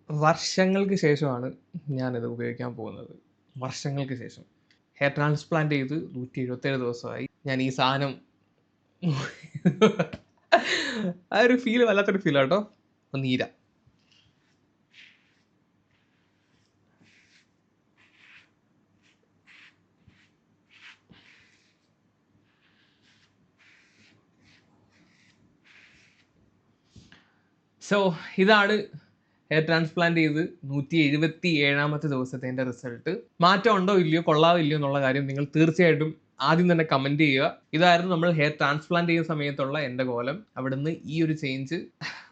വർഷങ്ങൾക്ക് ശേഷമാണ് ഞാനിത് ഉപയോഗിക്കാൻ പോകുന്നത്. വർഷങ്ങൾക്ക് ശേഷം. ഹെയർ ട്രാൻസ്പ്ലാന്റ് ചെയ്ത് 177 ദിവസമായി. ഞാൻ ഈ സാധനം ആ ഒരു ഫീൽ വല്ലാത്തൊരു ഫീലാട്ടോ. ഒന്ന് ഈരാ. സോ ഇതാണ് ഹെയർ ട്രാൻസ്പ്ലാന്റ് ചെയ്ത് 177ാമത്തെ ദിവസത്തെ എൻ്റെ റിസൾട്ട്. മാറ്റം ഉണ്ടോ ഇല്ലയോ, കൊള്ളാവോ ഇല്ലയോ എന്നുള്ള കാര്യം നിങ്ങൾ തീർച്ചയായിട്ടും ആദ്യം തന്നെ കമന്റ് ചെയ്യുക. ഇതായിരുന്നു നമ്മൾ ഹെയർ ട്രാൻസ്പ്ലാന്റ് ചെയ്യുന്ന സമയത്തുള്ള എൻ്റെ കോലം. അവിടുന്ന് ഈ ഒരു ചേഞ്ച്,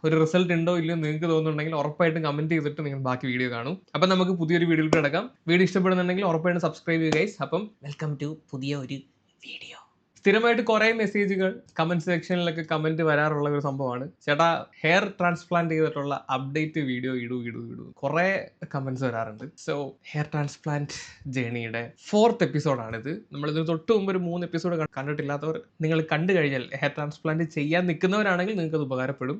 ഒരു റിസൾട്ട് ഉണ്ടോ ഇല്ലയോ നിങ്ങൾക്ക് തോന്നുന്നുണ്ടെങ്കിൽ ഉറപ്പായിട്ടും കമന്റ് ചെയ്തിട്ട് നിങ്ങൾ ബാക്കി വീഡിയോ കാണും. അപ്പം നമുക്ക് പുതിയൊരു വീഡിയോയിൽ കിടക്കാം. വീഡിയോ ഇഷ്ടപ്പെടുന്നുണ്ടെങ്കിൽ ഉറപ്പായിട്ടും സബ്സ്ക്രൈബ് ചെയ്യുക ഗൈസ്. അപ്പം വെൽക്കം ടു പുതിയ ഒരു വീഡിയോ. സ്ഥിരമായിട്ട് കുറേ മെസ്സേജുകൾ കമന്റ് സെക്ഷനിലൊക്കെ കമന്റ് വരാറുള്ള ഒരു സംഭവമാണ്, ചേട്ടാ ഹെയർ ട്രാൻസ്പ്ലാന്റ് ചെയ്തിട്ടുള്ള അപ്ഡേറ്റ് വീഡിയോ ഇടൂ. കുറേ കമന്റ്സ് വരാറുണ്ട്. സോ ഹെയർ ട്രാൻസ്പ്ലാന്റ് ജേണിയുടെ 4th എപ്പിസോഡാണിത്. നമ്മളിതിന് തൊട്ട് മുമ്പ് ഒരു 3 എപ്പിസോഡ് കണ്ടിട്ടില്ലാത്തവർ നിങ്ങൾ കണ്ടു കഴിഞ്ഞാൽ, ഹെയർ ട്രാൻസ്പ്ലാന്റ് ചെയ്യാൻ നിൽക്കുന്നവരാണെങ്കിൽ നിങ്ങൾക്ക് അത് ഉപകാരപ്പെടും.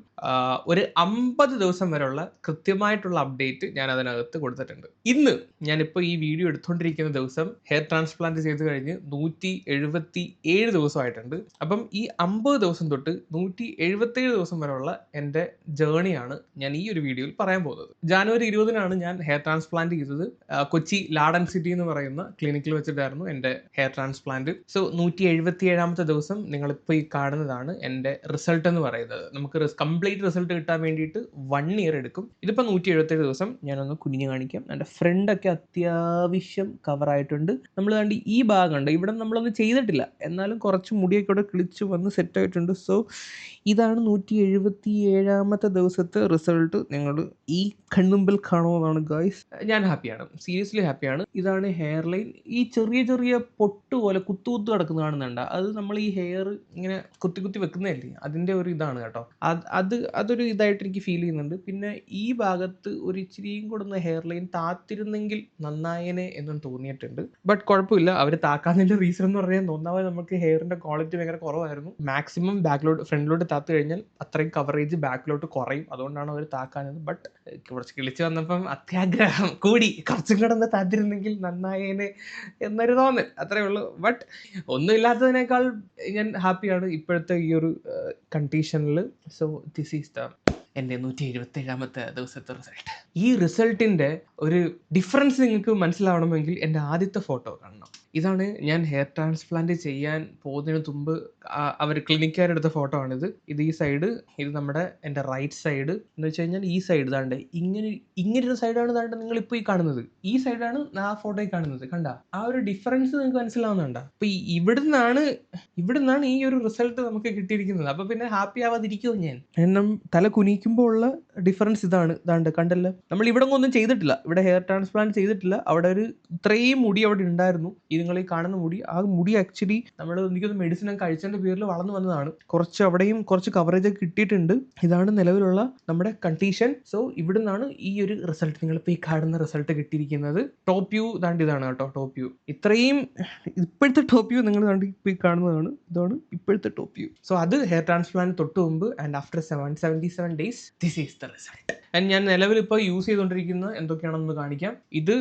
ഒരു 50 ദിവസം വരെയുള്ള കൃത്യമായിട്ടുള്ള അപ്ഡേറ്റ് ഞാൻ അതിനകത്ത് കൊടുത്തിട്ടുണ്ട്. ഇന്ന് ഞാനിപ്പോൾ ഈ വീഡിയോ എടുത്തുകൊണ്ടിരിക്കുന്ന ദിവസം ഹെയർ ട്രാൻസ്പ്ലാന്റ് ചെയ്ത് കഴിഞ്ഞ് 177 ദിവസമായിട്ടുണ്ട്. അപ്പം ഈ 50 ദിവസം തൊട്ട് 177 ദിവസം വരെയുള്ള എൻ്റെ ജേണിയാണ് ഞാൻ ഈ ഒരു വീഡിയോയിൽ പറയാൻ പോകുന്നത്. ജാനുവരി 20-നാണ് ഞാൻ ഹെയർ ട്രാൻസ്പ്ലാന്റ് ചെയ്തത്. കൊച്ചി ലാഡൻ സിറ്റി എന്ന് പറയുന്ന ക്ലിനിക്കിൽ വെച്ചിട്ടായിരുന്നു എൻ്റെ ഹെയർ ട്രാൻസ്പ്ലാന്റ്. സോ 177ാമത്തെ ദിവസം നിങ്ങളിപ്പോൾ ഈ കാണുന്നതാണ് എൻ്റെ റിസൾട്ട് എന്ന് പറയുന്നത്. നമുക്ക് കംപ്ലീറ്റ് റിസൾട്ട് കിട്ടാൻ വേണ്ടിയിട്ട് 1 ഇയർ എടുക്കും. ഇതിപ്പോൾ 177 ദിവസം. ഞാനൊന്ന് കുനിഞ്ഞ് കാണിക്കാം. എൻ്റെ ഫ്രണ്ടൊക്കെ അത്യാവശ്യം കവറായിട്ടുണ്ട്. നമ്മൾ കണ്ട് ഈ ഭാഗമുണ്ട്, ഇവിടെ നമ്മളൊന്നും ചെയ്തിട്ടില്ല, എന്നാലും കുറച്ച് മുടിയൊക്കെ ഇവിടെ കിളിച്ച് വന്ന് സെറ്റായിട്ടുണ്ട്. സോ ഇതാണ് 177ാമത്തെ ദിവസത്തെ റിസൾട്ട്. നിങ്ങൾ ഈ കണ്ണുമ്പിൽ കാണുന്നതാണ് ഗായ്സ്. ഞാൻ ഹാപ്പിയാണ്, സീരിയസ്ലി ഹാപ്പിയാണ്. ഇതാണ് ഹെയർ ലൈൻ. ഈ ചെറിയ പൊട്ട് പോലെ കുത്തു കിടക്കുന്ന കാണുന്നുണ്ട്, അത് നമ്മൾ ഈ ഹെയർ ഇങ്ങനെ കുത്തി വെക്കുന്നതല്ലേ, അതിൻ്റെ ഒരു ഇതാണ് കേട്ടോ. അതൊരു ഇതായിട്ട് എനിക്ക് ഫീൽ ചെയ്യുന്നുണ്ട്. പിന്നെ ഈ ഭാഗത്ത് ഒരു ഇച്ചിരിയും കൂടെ ഒന്ന് ഹെയർ ലൈൻ താത്തിരുന്നെങ്കിൽ നന്നായേനെ എന്നും തോന്നിയിട്ടുണ്ട്. ബട്ട് കുഴപ്പമില്ല, അവർ താക്കാതിൻ്റെ റീസൺ എന്ന് പറഞ്ഞാൽ ഒന്നാമത് നമുക്ക് ഹെയറിൻ്റെ ക്വാളിറ്റി ഭയങ്കര കുറവായിരുന്നു. മാക്സിമം ഫ്രണ്ടിലോട്ട് താത്ത് കഴിഞ്ഞാൽ അത്രയും കവറേജ് ബാക്കിലോട്ട് കുറയും, അതുകൊണ്ടാണ് അവർ താക്കാനത്. ബട്ട് കുറച്ച് കിളിച്ച് വന്നപ്പം അത്യാഗ്രഹം കൂടി, കുറച്ചും കൂടെ ഒന്ന് താത്തിരുന്നെങ്കിൽ നന്നായേനെ എന്നൊരു തോന്നൽ, അത്രേ ഉള്ളൂ. ബട്ട് ഒന്നുമില്ലാത്തതിനേക്കാൾ ഞാൻ ഹാപ്പിയാണ് ഇപ്പോഴത്തെ ഈ ഒരു കണ്ടീഷനിൽ. സോ ദിസ് ഈസ് ദ എൻ്റെ 177ാമത്തെ ദിവസത്തെ റിസൾട്ട്. ഈ റിസൾട്ടിൻ്റെ ഒരു ഡിഫറൻസ് നിങ്ങൾക്ക് മനസ്സിലാവണമെങ്കിൽ എൻ്റെ ആദ്യത്തെ ഫോട്ടോ കാണണം. ഇതാണ് ഞാൻ ഹെയർ ട്രാൻസ്പ്ലാന്റ് ചെയ്യാൻ പോകുന്നതിന് മുമ്പ് അവർ ക്ലിനിക്കാരെടുത്ത ഫോട്ടോ ആണിത്. ഇത് ഈ സൈഡ്, ഇത് എൻ്റെ റൈറ്റ് സൈഡ് എന്ന് വെച്ച് കഴിഞ്ഞാൽ ഈ സൈഡ് താണ്ട് ഇങ്ങനൊരു സൈഡാണ് താണ്ട് നിങ്ങളിപ്പോൾ ഈ കാണുന്നത്. ഈ സൈഡാണ് ആ ഫോട്ടോയിൽ കാണുന്നത്. കണ്ട ആ ഒരു ഡിഫറൻസ് നിങ്ങൾക്ക് മനസ്സിലാവുന്നുണ്ടോ? അപ്പോൾ ഇവിടുന്നാണ് ഈ ഒരു റിസൾട്ട് നമുക്ക് കിട്ടിയിരിക്കുന്നത്. അപ്പോൾ പിന്നെ ഹാപ്പി ആവാതിരിക്കുമോ ഞാൻ? എന്നും തല കുനിക്കുമ്പോൾ ഉള്ള ഡിഫറൻസ് ഇതാണ്. ഇതാണ്ട് കണ്ടല്ലോ, നമ്മൾ ഇവിടെ ഒന്നും ചെയ്തിട്ടില്ല, ഇവിടെ ഹെയർ ട്രാൻസ്പ്ലാന്റ് ചെയ്തിട്ടില്ല. അവിടെ ഒരു ഇത്രയും മുടി അവിടെ ഉണ്ടായിരുന്നു, ഈ നിങ്ങൾ ഈ കാണുന്ന മുടി. ആ മുടി ആക്ച്വലി നമ്മൾ എനിക്കൊന്ന് മെഡിസിൻ കഴിച്ചതിൻ്റെ പേരിൽ വളർന്നു വന്നതാണ്. കുറച്ച് അവിടെയും കുറച്ച് കവറേജ് ഒക്കെ കിട്ടിയിട്ടുണ്ട്. ഇതാണ് നിലവിലുള്ള നമ്മുടെ കണ്ടീഷൻ. സോ ഇവിടുന്നാണ് ഈ ഒരു റിസൾട്ട്, നിങ്ങളിപ്പോൾ ഈ കാണുന്ന റിസൾട്ട് കിട്ടിയിരിക്കുന്നത്. ടോപ്പ് വ്യൂ ഇതാണ് കേട്ടോ, ടോപ്പ് വ്യൂ. ഇത്രയും ഇപ്പോഴത്തെ ടോപ്പ് വ്യൂ നിങ്ങൾ ഇപ്പോൾ ഈ കാണുന്നതാണ്. ഇതാണ് ഇപ്പോഴത്തെ ടോപ്പ് വ്യൂ. സോ അത് ഹെയർ ട്രാൻസ്പ്ലാന്റ് തൊട്ട് മുമ്പ്. And after 77 days this is the result. And ഞാൻ നിലവിൽ ഇപ്പോൾ യൂസ് ചെയ്തുകൊണ്ടിരിക്കുന്ന എന്തൊക്കെയാണെന്ന് കാണിക്കാം. ഇത്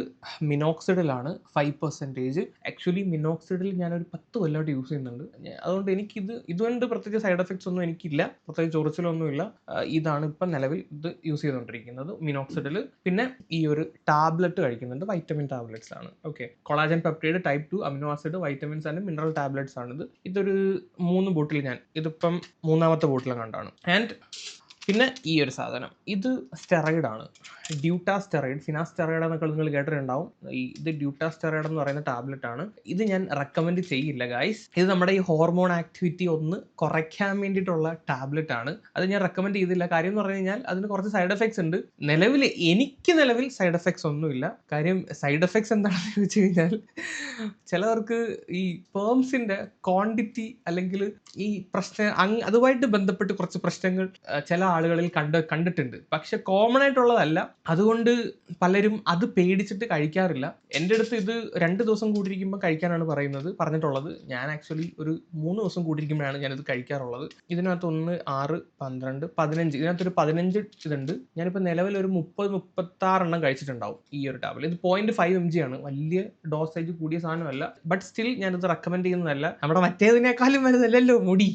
മിനോക്സിഡിലാണ് 5%. ആക്ച്വലി മിനോക്സിഡിൽ ഞാനൊരു 10 കൊല്ലമായിട്ട് യൂസ് ചെയ്യുന്നുണ്ട്. അതുകൊണ്ട് ഇതുകൊണ്ട് പ്രത്യേകിച്ച് സൈഡ് എഫക്ട്സ് ഒന്നും എനിക്കില്ല, പ്രത്യേകിച്ച് ചൊറിച്ചിലൊന്നുമില്ല. ഇതാണ് ഇപ്പം നിലവിൽ ഇത് യൂസ് ചെയ്തുകൊണ്ടിരിക്കുന്നത്, മിനോക്സിഡിൽ. പിന്നെ ഈ ഒരു ടാബ്ലറ്റ് കഴിക്കുന്നുണ്ട്, വൈറ്റമിൻ ടാബ്ലറ്റ്സ് ആണ്. Okay, collagen peptide, type 2 amino acid, vitamins and mineral tablets ആണിത്. ഇതൊരു 3 ബോട്ടിൽ ഇതിപ്പം 3ാമത്തെ ബോട്ടിലും കണ്ടാണ്. ആൻഡ് പിന്നെ ഈ ഒരു സാധനം, ഇത് സ്റ്റെറോയിഡ് ആണ്, ഡ്യൂട്ടാസ്റ്റെറോയിഡ്. ഫിനാസ്റ്റെറോയിഡ് എന്നൊക്കെ നിങ്ങൾ കേട്ടിട്ടുണ്ടാവും. ഇത് ഡ്യൂട്ടാസ്റ്റെറോയിഡ് എന്ന് പറയുന്ന ടാബ്ലറ്റ് ആണ്. ഇത് ഞാൻ റെക്കമെൻഡ് ചെയ്യില്ല ഗൈസ്. ഇത് നമ്മുടെ ഈ ഹോർമോൺ ആക്ടിവിറ്റി ഒന്ന് കുറയ്ക്കാൻ വേണ്ടിയിട്ടുള്ള ടാബ്ലറ്റ് ആണ്. അത് ഞാൻ റെക്കമെൻഡ് ചെയ്തില്ല. കാര്യം എന്ന് പറഞ്ഞു കഴിഞ്ഞാൽ അതിന് കുറച്ച് സൈഡ് എഫക്ട്സ് ഉണ്ട്. എനിക്ക് നിലവിൽ സൈഡ് എഫക്ട്സ് ഒന്നുമില്ല. കാര്യം സൈഡ് എഫക്ട്സ് എന്താണെന്ന് ചോദിച്ചു കഴിഞ്ഞാൽ, ചിലവർക്ക് ഈ സ്പേംസിന്റെ ക്വാണ്ടിറ്റി അല്ലെങ്കിൽ ഈ അതുമായിട്ട് ബന്ധപ്പെട്ട് കുറച്ച് പ്രശ്നങ്ങൾ ചില ആളുകളിൽ കണ്ടിട്ടുണ്ട്. പക്ഷെ കോമൺ ആയിട്ടുള്ളതല്ല. അതുകൊണ്ട് പലരും അത് പേടിച്ചിട്ട് കഴിക്കാറില്ല. എൻ്റെ അടുത്ത് ഇത് 2 ദിവസം കൂടിയിരിക്കുമ്പോൾ കഴിക്കാനാണ് പറഞ്ഞിട്ടുള്ളത്. ഞാൻ ആക്ച്വലി ഒരു 3 ദിവസം കൂടിയിരിക്കുമ്പോഴാണ് ഞാനിത് കഴിക്കാറുള്ളത്. ഇതിനകത്ത് 1, 6, 12, 15 ഇതിനകത്തൊരു 15 ഇതുണ്ട്. ഞാനിപ്പോൾ നിലവിൽ ഒരു 30-36 എണ്ണം കഴിച്ചിട്ടുണ്ടാവും ഈ ഒരു ടാബ്ലറ്റ്. ഇത് 0.5 mg ആണ്. വലിയ ഡോസേജ് കൂടിയ സാധനമല്ല. ബട്ട് സ്റ്റിൽ ഞാനിത് റെക്കമെൻഡ് ചെയ്യുന്നതല്ല. നമ്മുടെ മറ്റേതിനേക്കാളും വലുതല്ലല്ലോ മുടി,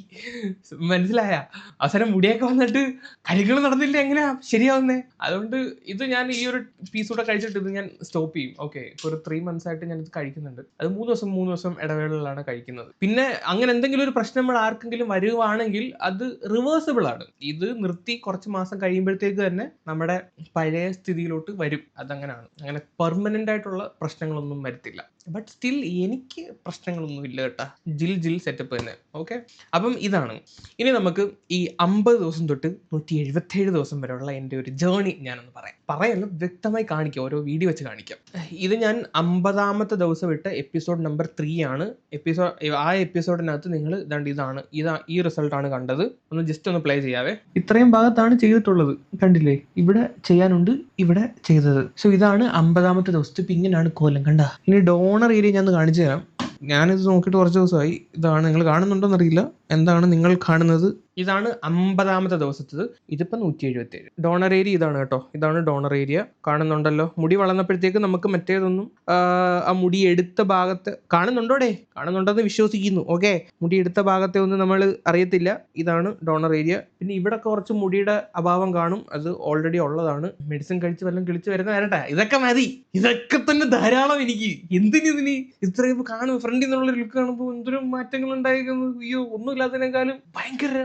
മനസ്സിലായ? അവസാനം മുടിയൊക്കെ വന്നിട്ട് കാര്യങ്ങൾ നടന്നില്ല, എങ്ങനെയാ ശരിയാവുന്നേ? അതുകൊണ്ട് ഇത് ഞാൻ ഈ ഒരു പീസ് കൂടെ കഴിച്ചിട്ട് ഇത് ഞാൻ സ്റ്റോപ്പ് ചെയ്യും. ഓക്കെ, ഇപ്പോൾ ഒരു 3 months ആയിട്ട് ഞാനിത് കഴിക്കുന്നുണ്ട്. അത് 3 ദിവസം ഇടവേളകളിലാണ് കഴിക്കുന്നത്. പിന്നെ അങ്ങനെ എന്തെങ്കിലും ഒരു പ്രശ്നം ആർക്കെങ്കിലും വരുവാണെങ്കിൽ അത് റിവേഴ്സിബിൾ ആണ്. ഇത് നിർത്തി കുറച്ച് മാസം കഴിയുമ്പോഴത്തേക്ക് തന്നെ നമ്മുടെ പഴയ സ്ഥിതിയിലോട്ട് വരും. അതങ്ങനെയാണ്. അങ്ങനെ പെർമനന്റ് ആയിട്ടുള്ള പ്രശ്നങ്ങളൊന്നും വരത്തില്ല. ബട്ട് സ്റ്റിൽ എനിക്ക് പ്രശ്നങ്ങളൊന്നും ഇല്ല കേട്ടാ. ജിൽ സെറ്റപ്പ് തന്നെ. ഓക്കെ, അപ്പം ഇതാണ്. ഇനി നമുക്ക് ഈ 50 ദിവസം തൊട്ട് 177 ദിവസം വരെയുള്ള എൻ്റെ ഒരു ജേർണി ഞാനൊന്ന് പറയല്ല, വ്യക്തമായി കാണിക്കാം, ഓരോ വീഡിയോ വെച്ച് കാണിക്കാം. ഇത് ഞാൻ 50ാമത്തെ ദിവസം ഇട്ട എപ്പിസോഡ് നമ്പർ 3 ആണ്. ആ എപ്പിസോഡിനകത്ത് നിങ്ങൾ ഈ റിസൾട്ടാണ് കണ്ടത്. ജസ്റ്റ് ഒന്ന് പ്ലേ ചെയ്യാവേ. ഇത്രയും ഭാഗത്താണ് ചെയ്തിട്ടുള്ളത്, കണ്ടില്ലേ? ഇവിടെ ചെയ്യാനുണ്ട്, ഇവിടെ ചെയ്തത്. സോ ഇതാണ് 50ാമത്തെ ദിവസത്തെ. ഇപ്പം ഇങ്ങനെയാണ് കോലം, കണ്ട? ഇനി ഡോണർ ഏരിയ ഞാൻ കാണിച്ചു തരാം. ഞാനിത് നോക്കിയിട്ട് കുറച്ച് ദിവസമായി. ഇതാണ്, നിങ്ങൾ കാണുന്നുണ്ടോന്ന് അറിയില്ല. എന്താണ് നിങ്ങൾ കാണുന്നത്? ഇതാണ് 50ാമത്തെ ദിവസത്തത്. ഇതിപ്പോൾ 177. ഡോണർ ഏരിയ ഇതാണ് കേട്ടോ. ഇതാണ് ഡോണർ ഏരിയ. കാണുന്നുണ്ടല്ലോ? മുടി വളർന്നപ്പോഴത്തേക്ക് നമുക്ക് മറ്റേതൊന്നും ആ മുടി എടുത്ത ഭാഗത്ത് കാണുന്നുണ്ടെന്ന് വിശ്വസിക്കുന്നു. ഓക്കെ, മുടി എടുത്ത ഭാഗത്തെ ഒന്നും നമ്മൾ അറിയത്തില്ല. ഇതാണ് ഡോണർ ഏരിയ. പിന്നെ ഇവിടെ കുറച്ച് മുടിയുടെ അഭാവം കാണും. അത് ഓൾറെഡി ഉള്ളതാണ്. മെഡിസിൻ കഴിച്ച് വല്ലതും കിളിച്ച് വരുന്ന വരട്ടെ. ഇതൊക്കെ മതി, ഇതൊക്കെ തന്നെ ധാരാളം എനിക്ക്. എന്തിനി ഇത്രയും കാണും ഫ്രണ്ടിൽ നിന്നുള്ള ലുക്ക് കാണുമ്പോൾ എന്തൊരു മാറ്റങ്ങൾ ഉണ്ടായിരിക്കുന്നു. അയ്യോ, ഒന്നുമില്ലാത്തതിനേക്കാളും ഭയങ്കര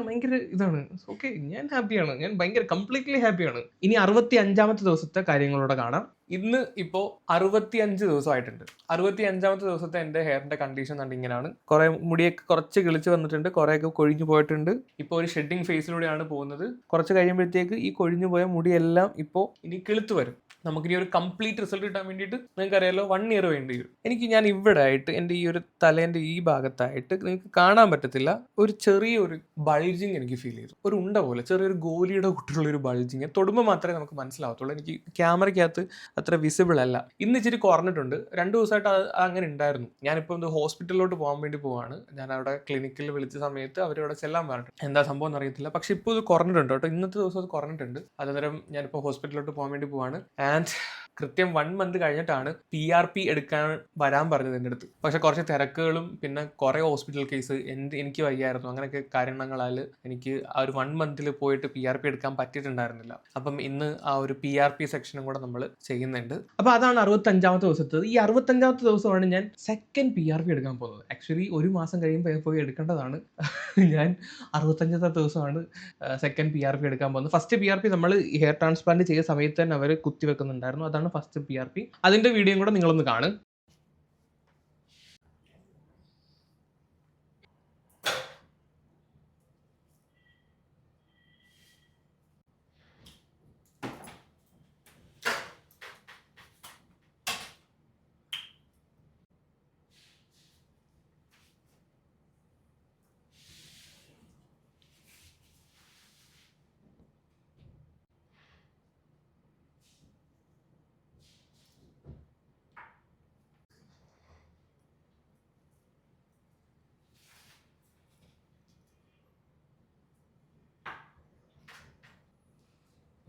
ഇതാണ്. ഓക്കെ, ഞാൻ ഹാപ്പിയാണ്. ഞാൻ കംപ്ലീറ്റ്ലി ഹാപ്പിയാണ്. ഇനി 65ാമത്തെ ദിവസത്തെ കാര്യങ്ങളോടെ കാണാം. ഇന്ന് ഇപ്പോൾ 65 ദിവസമായിട്ടുണ്ട്. 65ാമത്തെ ദിവസത്തെ എൻ്റെ ഹെയറിന്റെ കണ്ടീഷൻ കണ്ട് ഇങ്ങനെയാണ്. കുറെ മുടിയൊക്കെ കുറച്ച് കിളിച്ച് വന്നിട്ടുണ്ട്, കുറേയൊക്കെ കൊഴിഞ്ഞു പോയിട്ടുണ്ട്. ഇപ്പോൾ ഒരു ഷെഡിങ് ഫേസിലൂടെയാണ് പോകുന്നത്. കുറച്ച് കഴിയുമ്പോഴത്തേക്ക് ഈ കൊഴിഞ്ഞു പോയ മുടിയെല്ലാം ഇപ്പോൾ ഇനി കിളുത്ത് വരും. നമുക്കിനി ഒരു കംപ്ലീറ്റ് റിസൾട്ട് കിട്ടാൻ വേണ്ടിയിട്ട് നിങ്ങൾക്ക് അറിയാലോ 1 year വേണ്ടി വരും. ഞാൻ ഇവിടെ ആയിട്ട് എൻ്റെ ഈ ഒരു തലേൻ്റെ ഈ ഭാഗത്തായിട്ട് നിങ്ങൾക്ക് കാണാൻ പറ്റത്തില്ല, ഒരു ചെറിയൊരു ബൾജിങ് എനിക്ക് ഫീൽ ചെയ്തു. ഒരു ഉണ്ട പോലെ, ചെറിയൊരു ഗോലിയുടെ കൂട്ടുള്ളൊരു ബൾജിങ്. തൊടുമ്പോൾ മാത്രമേ നമുക്ക് മനസ്സിലാവത്തുള്ളൂ. എനിക്ക് ക്യാമറയ്ക്കകത്ത് അത്ര വിസിബിൾ അല്ല. ഇന്ന് ഇച്ചിരി കുറഞ്ഞിട്ടുണ്ട്. 2 ദിവസമായിട്ട് അങ്ങനെ ഉണ്ടായിരുന്നു. ഞാനിപ്പോൾ ഹോസ്പിറ്റലിലോട്ട് പോകാൻ വേണ്ടി പോവാണ്. ഞാൻ അവിടെ ക്ലിനിക്കിൽ വിളിച്ച സമയത്ത് അവരവിടെ ചെല്ലാൻ പറഞ്ഞിട്ടുണ്ട്. എന്താ സംഭവം എന്നറിയത്തില്ല. പക്ഷെ ഇപ്പോൾ ഇത് കുറഞ്ഞിട്ടുണ്ട് കേട്ടോ. ഇന്നത്തെ ദിവസം അത് കുറഞ്ഞിട്ടുണ്ട്. അന്നേരം ഞാനിപ്പോൾ ഹോസ്പിറ്റലിലോട്ട് പോകാൻ വേണ്ടി പോവാണ്. ആൻഡ് കൃത്യം 1 month കഴിഞ്ഞിട്ടാണ് PRP എടുക്കാൻ വരാൻ പറഞ്ഞത് എൻ്റെ അടുത്ത്. പക്ഷെ കുറച്ച് തിരക്കുകളും പിന്നെ കുറേ ഹോസ്പിറ്റൽ കേസ് എനിക്ക് വയ്യായിരുന്നു. അങ്ങനെയൊക്കെ കാരണങ്ങളാൽ എനിക്ക് ആ ഒരു 1 month പോയിട്ട് PRP എടുക്കാൻ പറ്റിയിട്ടുണ്ടായിരുന്നില്ല. അപ്പം ഇന്ന് ആ ഒരു PRP സെക്ഷനും കൂടെ നമ്മൾ ചെയ്യുന്നുണ്ട്. അപ്പോൾ അതാണ് 65ാമത്തെ ദിവസത്തത്. ഈ 65ാമത്തെ ദിവസമാണ് ഞാൻ സെക്കൻഡ് PRP എടുക്കാൻ പോകുന്നത്. ആക്ച്വലി 1 മാസം കഴിയുമ്പോൾ പോയി എടുക്കേണ്ടതാണ്. ഞാൻ 65ാമത്തെ ദിവസമാണ് സെക്കൻഡ് PRP എടുക്കാൻ പോകുന്നത്. ഫസ്റ്റ് PRP നമ്മൾ ഹെയർ ട്രാൻസ്പ്ലാന്റ് ചെയ്ത സമയത്ത് തന്നെ അവർ കുത്തിവെക്കുന്നുണ്ടായിരുന്നു. അതാണ് ഫസ്റ്റ് PRP. അതിന്റെ വീഡിയോയും കൂടെ നിങ്ങളൊന്ന് കാണും.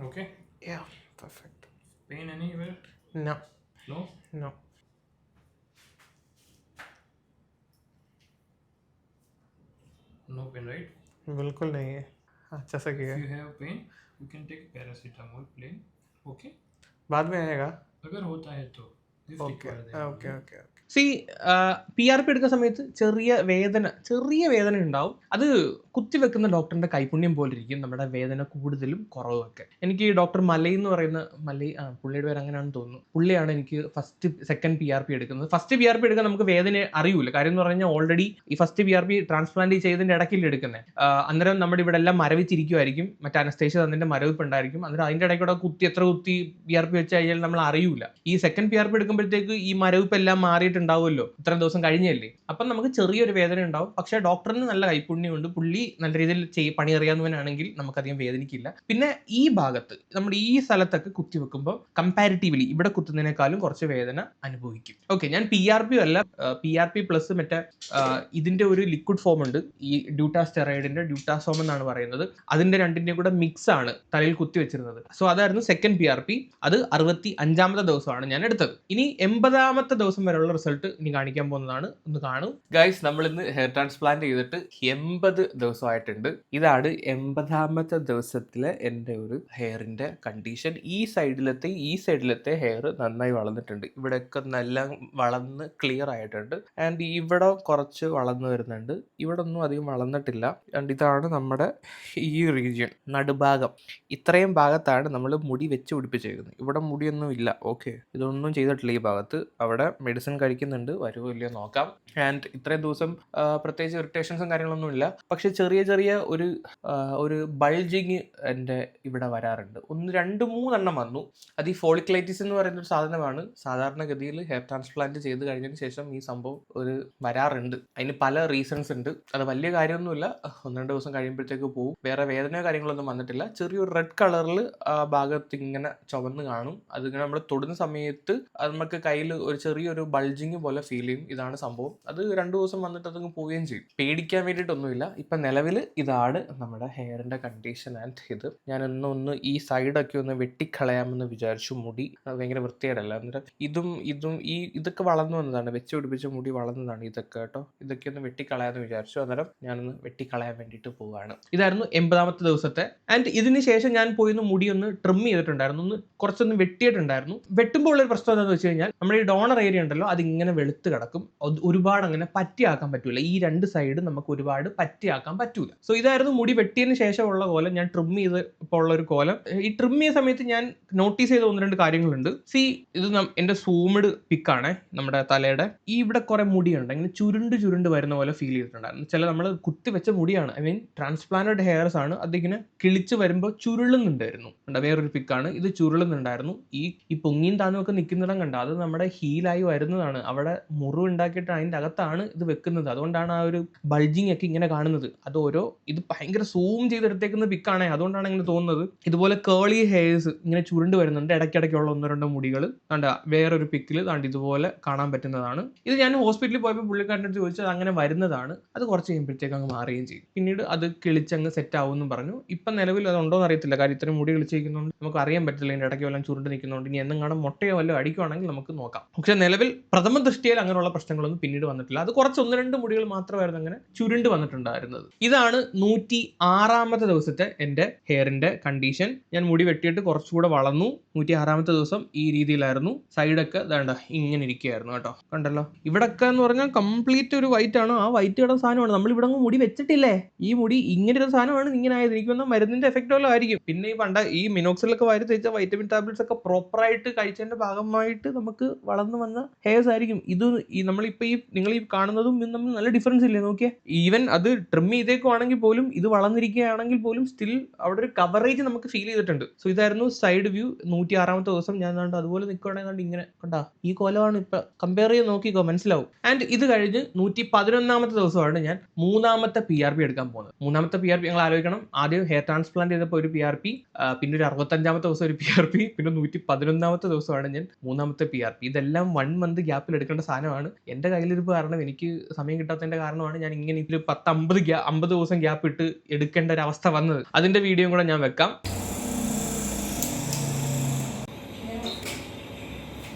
Okay. Yeah, perfect. Pain anywhere? No. No? No. No pain, right? बिल्कुल नहीं है. अच्छा से किया. If you have pain, you can take paracetamol plain. Okay? बाद में आएगा. अगर होता है तो. If Okay. required, then Okay. Okay. PRP എടുക്കുന്ന സമയത്ത് ചെറിയ വേദന ഉണ്ടാവും. അത് കുത്തിവെക്കുന്ന ഡോക്ടറിന്റെ കൈപുണ്യം പോലെ ഇരിക്കും നമ്മുടെ വേദന കൂടുതലും കുറവൊക്കെ. എനിക്ക് ഡോക്ടർ മലൈ എന്ന് പറയുന്ന പുള്ളിയുടെ പേര് അങ്ങനെയാണെന്ന് തോന്നുന്നു. പുള്ളിയാണ് എനിക്ക് സെക്കൻഡ് PRP എടുക്കുന്നത്. ഫസ്റ്റ് PRP എടുക്കാൻ നമുക്ക് വേദന അറിയൂല. കാര്യം എന്ന് പറഞ്ഞാൽ ഓൾറെഡി ഈ ഫസ്റ്റ് PRP ട്രാൻസ്പ്ലാന്റ് ചെയ്തതിന്റെ ഇടയ്ക്കില്ല എടുക്കുന്നത്. അന്നേരം നമ്മുടെ ഇവിടെ എല്ലാം മരവിച്ചിരിക്കുമായിരിക്കും. മറ്റേ അനസ്തേഷ്യ തന്നിന്റെ മരവിപ്പ് ഉണ്ടായിരിക്കും. അന്നേരം അതിന്റെ ഇടയ്ക്കൂടെ എത്ര കുത്തി PRP വെച്ച് കഴിഞ്ഞാൽ നമ്മൾ അറിയൂല. ഈ സെക്കൻഡ് PRP എടുക്കുമ്പോഴത്തേക്ക് ഈ മരവിപ്പ് എല്ലാം മാറിയിട്ട് ചെയ്തിട്ടുണ്ടാവുമല്ലോ, ഇത്രയും ദിവസം കഴിഞ്ഞല്ലേ, അപ്പം നമുക്ക് ചെറിയൊരു വേദന ഉണ്ടാവും. പക്ഷേ ഡോക്ടറിന് നല്ല കൈപ്പുണ്യമുണ്ട്, പുള്ളി നല്ല രീതിയിൽ പണി അറിയാവുന്നവനാണെങ്കിൽ നമുക്കധികം വേദനിക്കില്ല. പിന്നെ ഈ ഭാഗത്ത് നമ്മുടെ ഈ സ്ഥലത്തൊക്കെ കുത്തി വെക്കുമ്പോൾ കമ്പാരിറ്റീവ്ലി ഇവിടെ കുത്തുന്നതിനേക്കാളും കുറച്ച് വേദന അനുഭവിക്കും. ഓക്കെ, ഞാൻ PRP അല്ല, PRP പ്ലസ് മറ്റേ ഇതിന്റെ ഒരു ലിക്വിഡ് ഫോം ഉണ്ട്, ഈ ഡ്യൂട്ടാസ്റ്റെറോയിഡിന്റെ ഡ്യൂട്ടാസോം എന്നാണ് പറയുന്നത്. അതിന്റെ രണ്ടിന്റെയും കൂടെ മിക്സ് ആണ് തലയിൽ കുത്തി വെച്ചിരുന്നത്. സോ അതായിരുന്നു സെക്കൻഡ് PRP. അത് 65ാമത്തെ ദിവസമാണ് ഞാൻ എടുത്തത്. ഇനി 80ാമത്തെ ദിവസം വരെയുള്ള റിസൾട്ട് ഇനി കാണിക്കാൻ പോകുന്നതാണ്, ഒന്ന് കാണും. ഗൈസ്, നമ്മൾ ഇന്ന് ഹെയർ ട്രാൻസ്പ്ലാന്റ് ചെയ്തിട്ട് 80 ദിവസമായിട്ടുണ്ട്. ഇതാണ് 80ാമത്തെ ദിവസത്തിലെ എൻ്റെ ഒരു ഹെയറിന്റെ കണ്ടീഷൻ. ഈ സൈഡിലത്തെ ഹെയർ നന്നായി വളർന്നിട്ടുണ്ട്. ഇവിടെയൊക്കെ നല്ല വളർന്ന് ക്ലിയർ ആയിട്ടുണ്ട്. ആൻഡ് ഇവിടെ കുറച്ച് വളർന്നു വരുന്നുണ്ട്. ഇവിടെ ഒന്നും അധികം വളർന്നിട്ടില്ല. ആൻഡ് ഇതാണ് നമ്മുടെ ഈ റീജിയൻ, നടുഭാഗം. ഇത്രയും ഭാഗത്താണ് നമ്മൾ മുടി വെച്ച് പിടിപ്പിച്ചേക്കുന്നത്. ഇവിടെ മുടിയൊന്നും ഇല്ല. ഓക്കെ, ഇതൊന്നും ചെയ്തിട്ടില്ല ഈ ഭാഗത്ത്. അവിടെ മെഡിസിൻ കഴിക്കുന്നുണ്ട്, വരുമോ ഇല്ലയോ നോക്കാം. ആൻഡ് ഇത്രയും ദിവസം പ്രത്യേകിച്ച് ഇറിറ്റേഷൻസും കാര്യങ്ങളൊന്നും ഇല്ല. പക്ഷെ ചെറിയ ഒരു ബൾജിങ് എൻ്റെ ഇവിടെ വരാറുണ്ട്. 1-2-3 വന്നു. അത് ഈ ഫോളിക്ലൈറ്റിസ് എന്ന് പറയുന്ന ഒരു സാധനമാണ്. സാധാരണഗതിയിൽ ഹെയർ ട്രാൻസ്പ്ലാന്റ് ചെയ്ത് കഴിഞ്ഞതിന് ശേഷം ഈ സംഭവം വരാറുണ്ട്. അതിന് പല റീസൺസ് ഉണ്ട്. അത് വലിയ കാര്യമൊന്നുമില്ല, 1-2 ദിവസം കഴിയുമ്പോഴത്തേക്ക് പോകും. വേറെ വേദനയോ കാര്യങ്ങളൊന്നും വന്നിട്ടില്ല. ചെറിയൊരു റെഡ് കളറിൽ ആ ഭാഗത്ത് ഇങ്ങനെ ചുവന്ന് കാണും. അതിങ്ങനെ നമ്മൾ തൊടുന്ന സമയത്ത് അത് നമുക്ക് കയ്യിൽ ഒരു ചെറിയൊരു ബൾജിങ് പോലെ ഫീൽ ചെയ്യും. ഇതാണ് സംഭവം. അത് 2 ദിവസം വന്നിട്ട് അതങ്ങ് പോവുകയും ചെയ്യും. പേടിക്കാൻ വേണ്ടിയിട്ടൊന്നുമില്ല. ഇപ്പം നിലവിൽ ഇതാണ് നമ്മുടെ ഹെയറിന്റെ കണ്ടീഷൻ. ആൻഡ് ഇത് ഞാൻ ഒന്ന് ഈ സൈഡൊക്കെ ഒന്ന് വെട്ടിക്കളയാമെന്ന് വിചാരിച്ചു. മുടി ഭയങ്കര വൃത്തികേടല്ല. എന്നിട്ട് ഇതൊക്കെ വളർന്നു വന്നതാണ്, വെച്ച് പിടിപ്പിച്ച മുടി വളർന്നതാണ് ഇതൊക്കെ കേട്ടോ. ഇതൊക്കെ ഒന്ന് വെട്ടിക്കളയാമെന്ന് വിചാരിച്ചു. അന്നേരം ഞാനൊന്ന് വെട്ടിക്കളയാൻ വേണ്ടിയിട്ട് പോവുകയാണ്. ഇതായിരുന്നു 80ാമത്തെ ദിവസത്തെ. ആൻഡ് ഇതിന് ശേഷം ഞാൻ പോയി മുടി ഒന്ന് ട്രിം ചെയ്തിട്ടുണ്ടായിരുന്നു, കുറച്ചൊന്ന് വെട്ടിയിട്ടുണ്ടായിരുന്നു. വെട്ടുമ്പോൾ ഉള്ളൊരു പ്രശ്നം എന്താണെന്ന് വെച്ച് കഴിഞ്ഞാൽ നമ്മുടെ ഈ ഡോണർ ഏരിയ ഉണ്ടല്ലോ, അതിങ്ങനെ വെളുത്ത് കിടക്കും. ഒരുപാട് അങ്ങനെ പറ്റിയാക്കാൻ പറ്റൂല. ഈ 2 സൈഡ് നമുക്ക് ഒരുപാട് പറ്റിയാക്കാൻ പറ്റൂല. സോ ഇതായിരുന്നു മുടി വെട്ടിയതിന് ശേഷമുള്ള കോലം. ഞാൻ ട്രിം ചെയ്ത് ഇപ്പോൾ ഉള്ള ഒരു കോലം. ഈ ട്രിം ചെയ്ത സമയത്ത് ഞാൻ നോട്ടീസ് ചെയ്ത 1-2 കാര്യങ്ങളുണ്ട്. ഇത് എൻ്റെ സൂംഡ് പിക്കാണേ, നമ്മുടെ തലയുടെ ഈ ഇവിടെ കുറെ മുടിയുണ്ട്, ഇങ്ങനെ ചുരുണ്ട് വരുന്ന പോലെ ഫീൽ ചെയ്തിട്ടുണ്ടായിരുന്നു. ചില നമ്മൾ കുത്തിവെച്ച മുടിയാണ്, ഐ മീൻ ട്രാൻസ്പ്ലാന്റഡ് ഹെയർസ് ആണ്. അതിങ്ങനെ കിളിച്ച് വരുമ്പോൾ ചുരുളുന്നുണ്ടായിരുന്നു. വേറൊരു പിക്കാണ് ഇത്, ചുരുളുന്നുണ്ടായിരുന്നു. ഈ പൊങ്ങിയും താന്നും ഒക്കെ നിൽക്കുന്നിടം കണ്ട, അത് നമ്മുടെ ഹീലായി വരുന്നതാണ്. അവിടെ മുറിവ് ഉണ്ടാക്കിയിട്ട് അതിൻ്റെ അകത്താണ് ഇത് വെക്കുന്നത്. അതുകൊണ്ടാണ് ആ ഒരു ബൾജിങ് ഒക്കെ ഇങ്ങനെ കാണുന്നത്. ഇത് ഭയങ്കര സൂം ചെയ്തെടുത്തേക്കുന്ന പിക്കാണ്, അതുകൊണ്ടാണ് ഇങ്ങനെ തോന്നുന്നത്. ഇതുപോലെ കേളി ഹെയർസ് ഇങ്ങനെ ചുരുണ്ട് വരുന്നുണ്ട് ഇടയ്ക്കിടയ്ക്കുള്ള 1-2 മുടികൾ കണ്ട. വേറൊരു പിക്കിൽ കണ്ട് ഇതുപോലെ കാണാൻ പറ്റുന്നതാണ്. ഇത് ഞാൻ ഹോസ്പിറ്റലിൽ പോയപ്പോൾ പുള്ളിക്കാരൻ്റെ അടുത്ത് ചോദിച്ചത് അങ്ങനെ വരുന്നതാണ്. അത് കുറച്ച് കഴിയുമ്പോഴത്തേക്ക് അങ്ങ് മാറുകയും ചെയ്യും. പിന്നീട് അത് കിളിച്ചങ്ങ് സെറ്റ് ആവുമെന്നും പറഞ്ഞു. ഇപ്പം നിലവിൽ അതുണ്ടോ എന്ന് അറിയത്തില്ല, കാര്യം ഇത്രയും മുടി കിളിച്ചിരിക്കുന്നുണ്ട് നമുക്ക് അറിയാൻ പറ്റില്ല. ഇതിൻ്റെ ഇടയ്ക്ക് വല്ലതും ചുരുണ്ട് നിൽക്കുന്നുണ്ട്. ഇനി എന്നും കാണാൻ മുട്ടയോ വല്ലതും അടിക്കുവാണെങ്കിൽ നമുക്ക് നോക്കാം. പക്ഷെ നിലവിൽ പ്രഥമ ദൃഷ്ടിയിൽ അങ്ങനെയുള്ള പ്രശ്നങ്ങളൊന്നും പിന്നീട് വന്നിട്ടില്ല. അത് കുറച്ച് 1-2 മുടികൾ മാത്രമായിരുന്നു അങ്ങനെ ചുരുണ്ട് വന്നിട്ടുണ്ടായിരുന്നത്. ഇതാണ് 106ാമത്തെ ദിവസത്തെ എൻ്റെ ഹെയറിന്റെ കണ്ടീഷൻ. ഞാൻ മുടി വെട്ടിയിട്ട് കുറച്ചുകൂടെ വളർന്നു. 106ാമത്തെ ദിവസം ഈ രീതിയിലായിരുന്നു. സൈഡൊക്കെ വേണ്ട ഇങ്ങനെ ഇരിക്കുകയായിരുന്നു കേട്ടോ, കണ്ടല്ലോ. ഇവിടൊക്കെ എന്ന് പറഞ്ഞാൽ കംപ്ലീറ്റ് ഒരു വൈറ്റ് ആണ്. ആ വൈറ്റ് കിടന്ന സാധനമാണ് നമ്മൾ ഇവിടെ മുടി വെച്ചിട്ടില്ലേ, ഈ മുടി ഇങ്ങനെ ഒരു സാധനമാണ് ഇങ്ങനെ ആയത്. എനിക്ക് വന്നാൽ മരുന്നിന്റെ എഫക്റ്റ് വല്ലതും ആയിരിക്കും. പിന്നെ ഈ മിനോക്സിലൊക്കെ വാരി തേച്ച വൈറ്റമിൻ ടാബ്ലറ്റ്സ് ഒക്കെ പ്രോപ്പറായിട്ട് കഴിച്ചതിന്റെ ഭാഗമായിട്ട് നമുക്ക് വളർന്നു വന്ന ഹെയർസ് ആയിരിക്കും. നമ്മളിപ്പോ നിങ്ങൾ ഈ കാണുന്നതും തമ്മിൽ നല്ല ഡിഫറൻസ് ഇല്ലേ നോക്കിയേ. ഈവൻ അത് ട്രിം ചെയ്തേക്കുവാണെങ്കിൽ പോലും, ഇത് വളർന്നിരിക്കുകയാണെങ്കിൽ പോലും സ്റ്റിൽ അവിടെ ഒരു കവറേജ് നമുക്ക് ഫീൽ ചെയ്തിട്ടുണ്ട്. സോ ഇതായിരുന്നു സൈഡ് വ്യൂ. 106ാമത്തെ ദിവസം ഞാൻ അതുപോലെ നിൽക്കുകയാണെങ്കിൽ ഇങ്ങനെ കണ്ടാ ഈ കോലമാണ്. ഇപ്പൊ കമ്പയർ ചെയ്ത് നോക്കിക്കോ, മനസ്സിലാവും. ആൻഡ് ഇത് കഴിഞ്ഞ് 111ാമത്തെ ദിവസമാണ് ഞാൻ 3ാമത്തെ PRP എടുക്കാൻ പോകുന്നത്. 3ാമത്തെ PRP ഞങ്ങൾ ആലോചിക്കണം. ആദ്യം ഹെയർ ട്രാൻസ്പ്ലാന്റ് ചെയ്തപ്പോൾ ഒരു PRP, പിന്നെ ഒരു 65ാമത്തെ ദിവസം ഒരു PRP, പിന്നെ 111ാമത്തെ ദിവസമാണ് ഞാൻ 3ാമത്തെ PRP. ഇതെല്ലാം 1 മന്ത് ഗ്യാപ്പിൽ എടുക്കേണ്ട സാധനമാണ്. എന്റെ കയ്യിലിരിപ്പ് കാരണം, എനിക്ക് സമയം കിട്ടാത്തതിന്റെ കാരണമാണ് ഞാൻ ഇങ്ങനെ ഇതിൽ 50 ദിവസം ഗ്യാപ്പ് ഇട്ട് എടുക്കേണ്ട ഒരു അവസ്ഥ വന്നത്. അതിന്റെ വീഡിയോയും കൂടെ ഞാൻ വെക്കാം.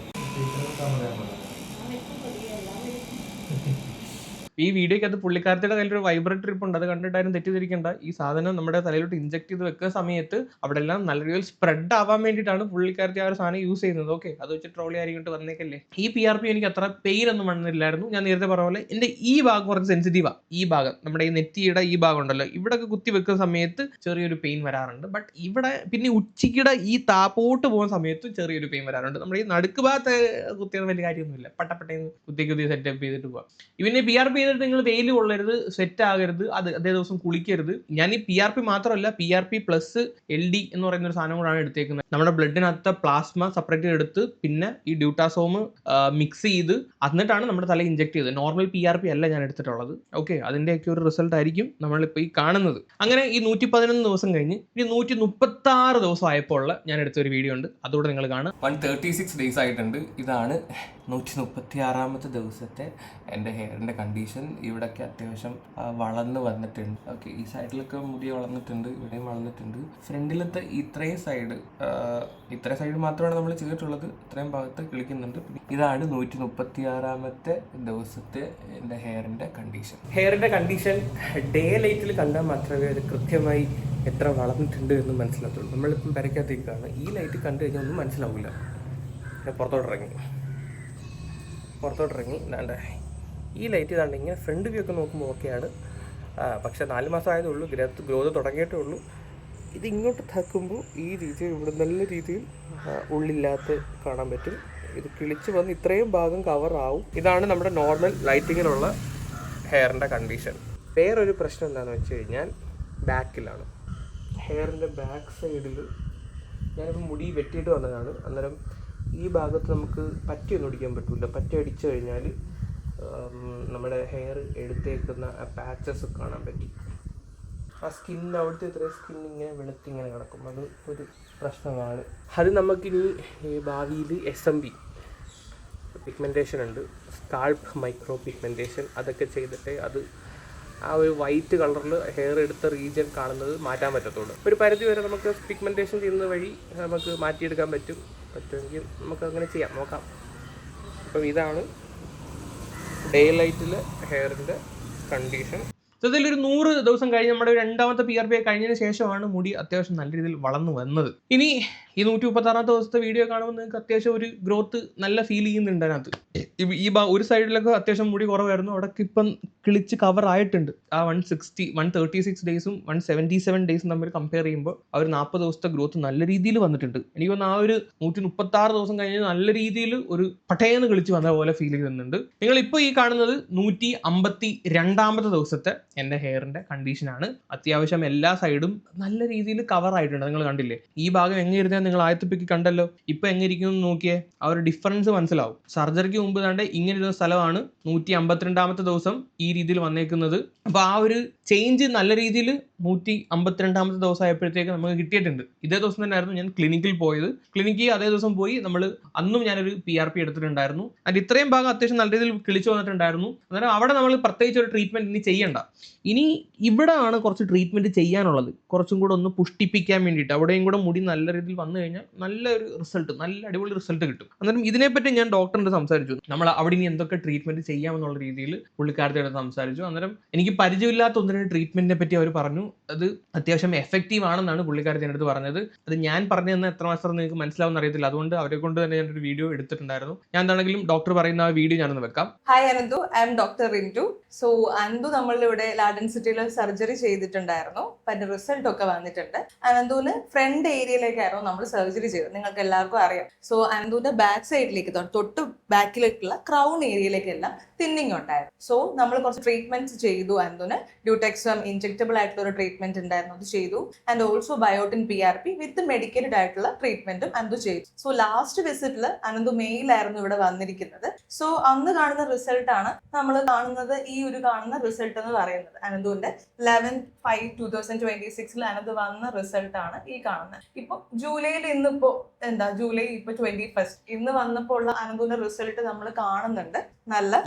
ഈ വീഡിയോയ്ക്കകത്ത് പുള്ളിക്കാരത്തിയുടെ കയ്യിൽ ഒരു വൈബ്രേറ്റർ ഇരിപ്പുണ്ട്. അത് കണ്ടിട്ടാരും തെറ്റിദ്ധരിക്കേണ്ട. ഈ സാധനം നമ്മുടെ തലയിലോട്ട് ഇഞ്ചെക്ട് ചെയ്ത് വെക്കുന്ന സമയത്ത് അവിടെ എല്ലാം നല്ല രീതിയിൽ സ്പ്രെഡ് ആവാൻ വേണ്ടിയിട്ടാണ് പുള്ളിക്കാരത്തി ആ ഒരു സാധനം യൂസ് ചെയ്യുന്നത്. ഓക്കെ, അത് വെച്ച് ട്രോളി ആയിരിക്കും വന്നേക്കല്ലേ. ഈ PRP എനിക്ക് അത്ര പെയിൻ ഒന്നും വന്നില്ലായിരുന്നു. ഞാൻ നേരത്തെ പറഞ്ഞ പോലെ എൻ്റെ ഈ ഭാഗം കുറച്ച് സെൻസിറ്റീവാണ്. ഈ ഭാഗം നമ്മുടെ ഈ നെറ്റിയുടെ ഈ ഭാഗം ഉണ്ടല്ലോ, ഇവിടെയൊക്കെ കുത്തി വെക്കുന്ന സമയത്ത് ചെറിയൊരു പെയിൻ വരാറുണ്ട്. ബട്ട് ഇവിടെ പിന്നെ ഉച്ചിക്കിടെ ഈ താപ്പോട്ട് പോകുന്ന സമയത്ത് ചെറിയൊരു പെയിൻ വരാറുണ്ട്. നമ്മുടെ ഈ നടുക്ക് ഭാഗത്ത് കുത്തിയത് വലിയ കാര്യമൊന്നുമില്ല. പട്ടപ്പെട്ടേന്ന് കുത്തി സെറ്റപ്പ് ചെയ്തിട്ട് പോവാം. ഇവന് PRP ചെയ്ത് കഴിഞ്ഞിട്ട് നിങ്ങൾ വെയിൽ കൊള്ളരുത്, സെറ്റ് ആകരുത്, അതേ ദിവസം കുളിക്കരുത്. ഞാൻ ഈ PRP മാത്രമല്ല, PRP പ്ലസ് LD എന്ന് പറയുന്ന ഒരു സാധനം കൂടാണ് എടുത്തേക്കുന്നത്. നമ്മുടെ ബ്ലഡിനകത്ത് പ്ലാസ്മ സെപ്പറേറ്റ് എടുത്ത് പിന്നെ ഈ ഡ്യൂട്ടാസോം മിക്സ് ചെയ്ത് എന്നിട്ടാണ് നമ്മുടെ തല ഇഞ്ചെക്ട് ചെയ്തത്. നോർമൽ PRP അല്ല ഞാൻ എടുത്തിട്ടുള്ളത്. ഓക്കെ, അതിൻ്റെയൊക്കെ ഒരു റിസൾട്ട് ആയിരിക്കും നമ്മളിപ്പോൾ ഈ കാണുന്നത്. അങ്ങനെ ഈ 111 ദിവസം കഴിഞ്ഞ് ഇനി 136 ദിവസം ആയപ്പോൾ ഞാൻ എടുത്തൊരു വീഡിയോ ഉണ്ട്, അതുകൂടെ നിങ്ങൾ കാണുക. 136 ഡേയ്സ് ആയിട്ടുണ്ട്. ഇതാണ് 136ാമത്തെ ദിവസത്തെ എൻ്റെ ഹെയറിൻ്റെ കണ്ടീഷൻ. ഇവിടെയൊക്കെ അത്യാവശ്യം വളർന്ന് വന്നിട്ടുണ്ട്. ഓക്കെ, ഈ സൈഡിലൊക്കെ മുടി വളർന്നിട്ടുണ്ട്, ഇവിടെയും വളർന്നിട്ടുണ്ട്. ഫ്രണ്ടിലത്തെ ഇത്രയും സൈഡ് മാത്രമാണ് നമ്മൾ ചെയ്തിട്ടുള്ളത്. ഇത്രയും ഭാഗത്ത് കിളിക്കുന്നുണ്ട്. ഇതാണ് 136ാമത്തെ ദിവസത്തെ എൻ്റെ ഹെയറിൻ്റെ കണ്ടീഷൻ. ഹെയറിൻ്റെ കണ്ടീഷൻ ഡേ ലൈറ്റിൽ കണ്ടാൽ മാത്രമേ അത് കൃത്യമായി എത്ര വളർന്നിട്ടുണ്ട് എന്ന് മനസ്സിലാത്തുള്ളൂ. നമ്മളിപ്പം പെരക്കകത്തേക്കാണ്, ഈ ലൈറ്റ് കണ്ടു കഴിഞ്ഞാൽ ഒന്നും മനസ്സിലാവില്ല. പുറത്തോട്ടിറങ്ങി ഇതാണ്ട് ഈ ലൈറ്റ് ഇതാണ്ട് ഇങ്ങനെ ഫ്രണ്ട് വ്യൂ ഒക്കെ നോക്കുമ്പോൾ ഓക്കെയാണ്. പക്ഷേ 4 മാസം ആയതേ ഉള്ളൂ, ഗ്രോത്ത് തുടങ്ങിയിട്ടേ ഉള്ളൂ. ഇത് ഇങ്ങോട്ട് തക്കുമ്പോൾ ഈ രീതിയിൽ ഇവിടെ നല്ല രീതിയിൽ ഉള്ളില്ലാത്ത കാണാൻ പറ്റും. ഇത് കിളിച്ച് വന്ന് ഇത്രയും ഭാഗം കവർ ആവും. ഇതാണ് നമ്മുടെ നോർമൽ ലൈറ്റിങ്ങിലുള്ള ഹെയറിൻ്റെ കണ്ടീഷൻ. വേറൊരു പ്രശ്നം എന്താണെന്ന് വെച്ച് കഴിഞ്ഞാൽ ബാക്കിലാണ്. ഹെയറിൻ്റെ ബാക്ക് സൈഡിൽ ഞാനിപ്പോൾ മുടി വെട്ടിയിട്ട് വന്നതാണ്. അന്നേരം ഈ ഭാഗത്ത് നമുക്ക് പറ്റിയൊന്നും ഒടിക്കാൻ പറ്റില്ല. പറ്റി അടിച്ചു കഴിഞ്ഞാൽ നമ്മുടെ ഹെയർ എടുത്തേക്കുന്ന ആ പാച്ചസ് കാണാൻ പറ്റും. ആ സ്കിൻ അവിടുത്തെ ഇത്രയും സ്കിൻ ഇങ്ങനെ വെളുത്തിങ്ങനെ കിടക്കും. അത് ഒരു പ്രശ്നമാണ്. അത് നമുക്കിനി ഭാവിയിൽ SMP പിഗ്മെൻറ്റേഷൻ ഉണ്ട്, സ്കാൾപ്പ് മൈക്രോ പിഗ്മെൻറ്റേഷൻ. അതൊക്കെ ചെയ്തിട്ട് അത് ആ ഒരു വൈറ്റ് കളറിൽ ഹെയർ എടുത്ത റീജിയൻ കാണുന്നത് മാറ്റാൻ പറ്റത്തുള്ളൂ. ഒരു പരിധി വരെ നമുക്ക് പിഗ്മെൻറ്റേഷൻ ചെയ്യുന്നത് വഴി നമുക്ക് മാറ്റിയെടുക്കാൻ പറ്റുമെങ്കിൽ നമുക്ക് അങ്ങനെ ചെയ്യാം, നോക്കാം. അപ്പം ഇതാണ് ഡേ ലൈറ്റിലെ ഹെയറിൻ്റെ കണ്ടീഷൻ. ഇതിലൊരു 100 ദിവസം കഴിഞ്ഞ് നമ്മുടെ രണ്ടാമത്തെ PRP കഴിഞ്ഞതിന് ശേഷമാണ് മുടി അത്യാവശ്യം നല്ല രീതിയിൽ വളർന്നു വന്നത്. ഇനി ഈ 136ാമത്തെ ദിവസത്തെ വീഡിയോ കാണുമ്പോൾ നിങ്ങൾക്ക് അത്യാവശ്യം ഒരു ഗ്രോത്ത് നല്ല ഫീൽ ചെയ്യുന്നുണ്ട് അതിനകത്ത്. ഈ ഒരു സൈഡിലൊക്കെ അത്യാവശ്യം മുടി കുറവായിരുന്നു, അവിടെ ഇപ്പം കിളിച്ച് കവർ ആയിട്ടുണ്ട്. ആ 136 ഡേയ്സും 177 ഡേയ്സും തമ്മിൽ കമ്പയർ ചെയ്യുമ്പോൾ ആ ഒരു 40 ദിവസത്തെ ഗ്രോത്ത് നല്ല രീതിയിൽ വന്നിട്ടുണ്ട്. എനിക്ക് തോന്നുന്നു ആ ഒരു 136 ദിവസം കഴിഞ്ഞ് നല്ല രീതിയിൽ ഒരു പട്ടേന്ന് കിളിച്ച് വന്ന പോലെ ഫീൽ ചെയ്യുന്നുണ്ട്. നിങ്ങളിപ്പോൾ ഈ കാണുന്നത് 152ാമത്തെ ദിവസത്തെ എൻ്റെ ഹെയറിൻ്റെ കണ്ടീഷനാണ്. അത്യാവശ്യം എല്ലാ സൈഡും നല്ല രീതിയിൽ കവർ ആയിട്ടുണ്ട്. നിങ്ങൾ കണ്ടില്ലേ, ഈ ഭാഗം എങ്ങനെ ഇരുന്നാൽ നിങ്ങൾ ആയത്തിപ്പിക്ക് കണ്ടല്ലോ. ഇപ്പം എങ്ങനെ ഇരിക്കുന്നു നോക്കിയേ, ആ ഒരു ഡിഫറൻസ് മനസ്സിലാവും. സർജറിക്ക് മുമ്പ് തന്നെ ഇങ്ങനെ ഇരുന്ന സ്ഥലമാണ് 152ാമത്തെ ദിവസം ഈ രീതിയിൽ വന്നേക്കുന്നത്. അപ്പോൾ ആ ഒരു ചേഞ്ച് നല്ല രീതിയിൽ 152ാമത്തെ ദിവസം ആയപ്പോഴത്തേക്ക് നമുക്ക് കിട്ടിയിട്ടുണ്ട്. ഇതേ ദിവസം തന്നെയായിരുന്നു ഞാൻ ക്ലിനിക്കിൽ പോയത്. ക്ലിനിക്കിൽ അതേ ദിവസം പോയി അന്നും ഞാനൊരു PRP എടുത്തിട്ടുണ്ടായിരുന്നു. അതിൽ ഇത്രയും ഭാഗം അത്യാവശ്യം നല്ല രീതിയിൽ കിളിച്ചു വന്നിട്ടുണ്ടായിരുന്നു. അന്നേരം അവിടെ നമ്മൾ പ്രത്യേകിച്ച് ഒരു ട്രീറ്റ്മെൻറ്റ് ഇനി ചെയ്യണ്ട. ഇനി ഇവിടെ ആണ് കുറച്ച് ട്രീറ്റ്മെൻറ്റ് ചെയ്യാനുള്ളത്, കുറച്ചും കൂടെ ഒന്ന് പുഷ്ടിപ്പിക്കാൻ വേണ്ടിയിട്ട്. അവിടെയും കൂടെ മുടി നല്ല രീതിയിൽ വന്നു കഴിഞ്ഞാൽ നല്ലൊരു റിസൾട്ട്, നല്ല അടിപൊളി റിസൾട്ട് കിട്ടും. അന്നേരം ഇതിനെപ്പറ്റി ഞാൻ ഡോക്ടറിൻ്റെ സംസാരിച്ചു. നമ്മൾ അവിടെ ഇനി എന്തൊക്കെ ട്രീറ്റ്മെൻറ്റ് ചെയ്യാമെന്നുള്ള രീതിയിൽ പുള്ളിക്കാരത്തിയോട് സംസാരിച്ചു. അന്നേരം എനിക്ക് പരിചയമില്ലാത്ത 1-2 ട്രീറ്റ്മെൻറ്റിനെ പറ്റി അവർ പറഞ്ഞു. അത് അത്യാവശ്യം എഫക്റ്റീവ് ആണെന്നാണ് പുള്ളിക്കാരത്തി എൻ്റെ അടുത്ത് പറഞ്ഞത്. അത് ഞാൻ പറഞ്ഞു തന്ന എത്ര മാസം നിങ്ങൾക്ക് മനസ്സിലാവുന്ന അറിയത്തില്ല, അതുകൊണ്ട് അവരെ കൊണ്ട് തന്നെ ഞാനൊരു വീഡിയോ എടുത്തിട്ടുണ്ടായിരുന്നു. ഞാൻ എന്താണെങ്കിലും ഡോക്ടർ പറയുന്ന ആ വീഡിയോ ഞാനൊന്ന് വെക്കാം. Hi Ananthu, I M doctor Rintu. So Ananthu നമ്മളിവിടെ ഡെൻസിറ്റിയിൽ സർജറി ചെയ്തിട്ടുണ്ടായിരുന്നു. അതിന്റെ റിസൾട്ട് ഒക്കെ വന്നിട്ടുണ്ട്. അനന്തുവിന് ഫ്രണ്ട് ഏരിയയിലേക്കായിരുന്നു നമ്മൾ സർജറി ചെയ്തത്, നിങ്ങൾക്ക് എല്ലാവർക്കും അറിയാം. സോ അനന്തുവിന്റെ ബാക്ക് സൈഡിലേക്ക് തൊട്ട് ബാക്കിലേക്കുള്ള ക്രൗൺ ഏരിയയിലേക്കെല്ലാം തിന്നിങ് ഉണ്ടായിരുന്നു. സോ നമ്മൾ കുറച്ച് ട്രീറ്റ്മെന്റ്സ് ചെയ്തു. അനന്തുവിന് ഡ്യൂടെക്സം ഇൻജെക്റ്റബിൾ ആയിട്ടുള്ള ഒരു ട്രീറ്റ്മെന്റ് ഉണ്ടായിരുന്നു, അത് ചെയ്തു. And also biotin PRP with medicated ആയിട്ടുള്ള ട്രീറ്റ്മെന്റും അനന്തു ചെയ്തു. സോ ലാസ്റ്റ് വിസിറ്റിൽ അനന്തു മെയിലായിരുന്നു ഇവിടെ വന്നിരിക്കുന്നത്. സോ അന്ന് കാണുന്ന റിസൾട്ട് ആണ് നമ്മൾ കാണുന്നത്. ഈ ഒരു കാണുന്ന റിസൾട്ട് എന്ന് പറയുന്നത് അനന്തുവിന്റെ 11/5/2026 അനന്തു വന്ന റിസൾട്ട് ആണ് ഈ കാണുന്നത്. ഇപ്പൊ ജൂലൈയിൽ ഇന്നിപ്പോ ജൂലൈ 21 ഇന്ന് വന്നപ്പോൾ ഉള്ള അനന്തുവിന്റെ റിസൾട്ട് നമ്മൾ കാണുന്നുണ്ട്. നല്ല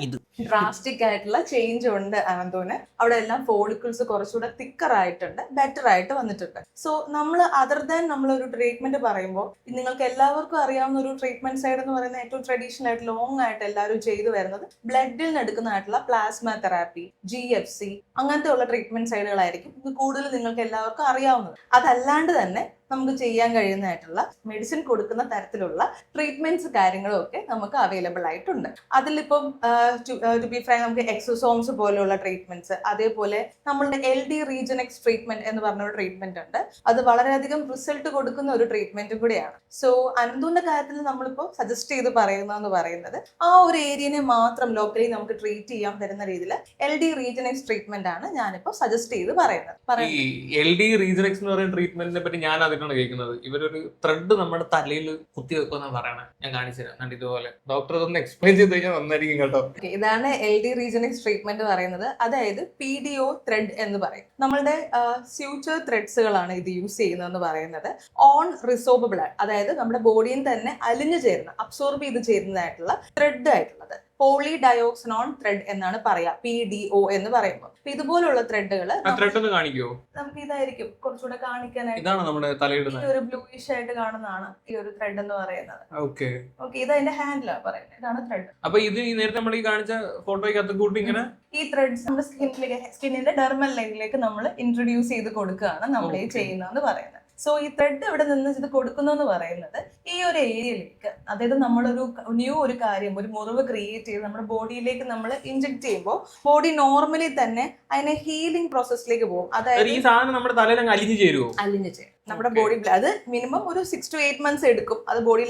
ഡ്രാസ്റ്റിക് ആയിട്ടുള്ള ചേഞ്ച് ഉണ്ട് അനന്തുവിന്. അവിടെ എല്ലാം ഫോളിക്കിൾസ് കുറച്ചുകൂടെ തിക്കർ ആയിട്ടുണ്ട്, ബെറ്റർ ആയിട്ട് വന്നിട്ടുണ്ട്. സോ നമ്മൾ അതർ ദാൻ നമ്മളൊരു ട്രീറ്റ്മെന്റ് പറയുമ്പോൾ നിങ്ങൾക്ക് എല്ലാവർക്കും അറിയാവുന്ന ഒരു ട്രീറ്റ്മെന്റ് സൈഡ് എന്ന് പറയുന്നത് ഏറ്റവും ട്രഡീഷണൽ ആയിട്ട് ലോങ് ആയിട്ട് എല്ലാവരും ചെയ്തു വരുന്നത് ബ്ലഡിൽ നിന്ന് എടുക്കുന്നതായിട്ടുള്ള പ്ലാസ്മ തെറാപ്പി, GFC അങ്ങനത്തെ ഉള്ള ട്രീറ്റ്മെന്റ് സൈഡുകളായിരിക്കും ഇത് കൂടുതൽ നിങ്ങൾക്ക് എല്ലാവർക്കും അറിയാവുന്നത്. അതല്ലാണ്ട് തന്നെ നമുക്ക് ചെയ്യാൻ കഴിയുന്നതായിട്ടുള്ള മെഡിസിൻ കൊടുക്കുന്ന തരത്തിലുള്ള ട്രീറ്റ്മെന്റ്സ് കാര്യങ്ങളും ഒക്കെ നമുക്ക് അവൈലബിൾ ആയിട്ടുണ്ട്. അതിലിപ്പം ടു ബി ഫ്രാങ്ക് നമുക്ക് എക്സോസോംസ് പോലെയുള്ള ട്രീറ്റ്മെന്റ്സ്, അതേപോലെ നമ്മളുടെ LD റീജനെക്സ് ട്രീറ്റ്മെന്റ് എന്ന് പറഞ്ഞ ഒരു ട്രീറ്റ്മെന്റ് ഉണ്ട്. അത് വളരെയധികം റിസൾട്ട് കൊടുക്കുന്ന ഒരു ട്രീറ്റ്മെന്റ് കൂടിയാണ്. സോ അനന്തുവിന്റെ കാര്യത്തിൽ നമ്മളിപ്പോൾ സജസ്റ്റ് ചെയ്ത് പറയുന്നതെന്ന് പറയുന്നത് ആ ഒരു ഏരിയനെ മാത്രം ലോക്കലി നമുക്ക് ട്രീറ്റ് ചെയ്യാൻ തരുന്ന രീതിയിൽ LD റീജനെക്സ് ട്രീറ്റ്മെന്റ് ആണ് ഞാനിപ്പോൾ സജസ്റ്റ് ചെയ്ത് പറയുന്നത്. ഈ LD റീജനെക്സ് എന്ന് പറയുന്ന ട്രീറ്റ്മെന്റിനെ പറ്റി ഞാൻ അതിനാണ് കേൾക്കുന്നത്. ഇവരൊരു ത്രെഡ് നമ്മുടെ തലയിൽ കുത്തി വെക്കുന്ന പറയണേ. ഞാൻ കാണിച്ചു തരാം. കണ്ട് ഇതുപോലെ ഡോക്ടർ ഇതൊന്ന് എക്സ്പ്ലെയിൻ ചെയ്ത് കഴിഞ്ഞാൽ നന്നായിരിക്കും കേട്ടോ. ഇതാണ് LD റീജനെക്സ് ട്രീറ്റ്മെന്റ് പറയുന്നത്. അതായത് PDO ത്രെഡ് എന്ന് പറയും. നമ്മളുടെ സ്യൂച്ചർ ത്രെഡ്സുകളാണ് ഇത് യൂസ് ചെയ്യുന്നതെന്ന് പറയുന്നത്. ഓൺ റിസോർബിൾ, അതായത് നമ്മുടെ ബോഡിയിൽ തന്നെ അലിഞ്ഞു ചേരുന്ന, അബ്സോർബ് ചെയ്ത് ചേരുന്നതായിട്ടുള്ള ത്രെഡ് ആയിട്ടുള്ളത് പോളിഡയോക്സിനോൺ ത്രെഡ് എന്നാണ് പറയാ, PDO എന്ന് പറയുമ്പോൾ. ഇതുപോലുള്ള ത്രെഡുകൾ നമുക്ക് ഇതായിരിക്കും കുറച്ചുകൂടെ കാണിക്കാനായിട്ട്. ഈ ഒരു ബ്ലൂയിഷ് ആയിട്ട് കാണുന്നതാണ് ഈ ഒരു ത്രെഡ് എന്ന് പറയുന്നത്. ഓക്കെ, ഇത് അതിന്റെ ഹാൻഡിലാണ് പറയുന്നത്. ഇതാണ് ത്രെഡ്. അപ്പൊ ഇത് നേരത്തെ നമ്മൾ ഈ കാണിച്ച ഫോട്ടോയ്ക്കകത്ത് കൂട്ടി ഇങ്ങനെ ഈ ത്രെഡ്സ് നമ്മുടെ സ്കിന്നിന്റെ ഡെർമൽ ലൈനിലേക്ക് നമ്മൾ ഇൻട്രൊഡ്യൂസ് ചെയ്ത് കൊടുക്കുകയാണ് നമ്മൾ ഈ ചെയ്യുന്നതെന്ന് പറയുന്നത്. സോ ഈ ത്രെഡ് ഇവിടെ നിന്ന് ഇത് കൊടുക്കുന്നു എന്ന് പറയുന്നത് ഈ ഒരു ഏരിയയിലേക്ക്, അതായത് നമ്മളൊരു ഒരു കാര്യം, ഒരു മുറിവ് ക്രിയേറ്റ് ചെയ്ത് നമ്മുടെ ബോഡിയിലേക്ക് നമ്മൾ ഇൻജെക്ട് ചെയ്യുമ്പോൾ ബോഡി നോർമലി തന്നെ അതിനെ ഹീലിംഗ് പ്രോസസ്സിലേക്ക് പോകും. അതായത് ഈ സാധനം നമ്മുടെ തലയിൽ അലിഞ്ഞു ചേരും. നമ്മുടെ ബോഡി അത് മിനിമം ഒരു 6 to 8 months എടുക്കും അത് ബോഡിയിൽ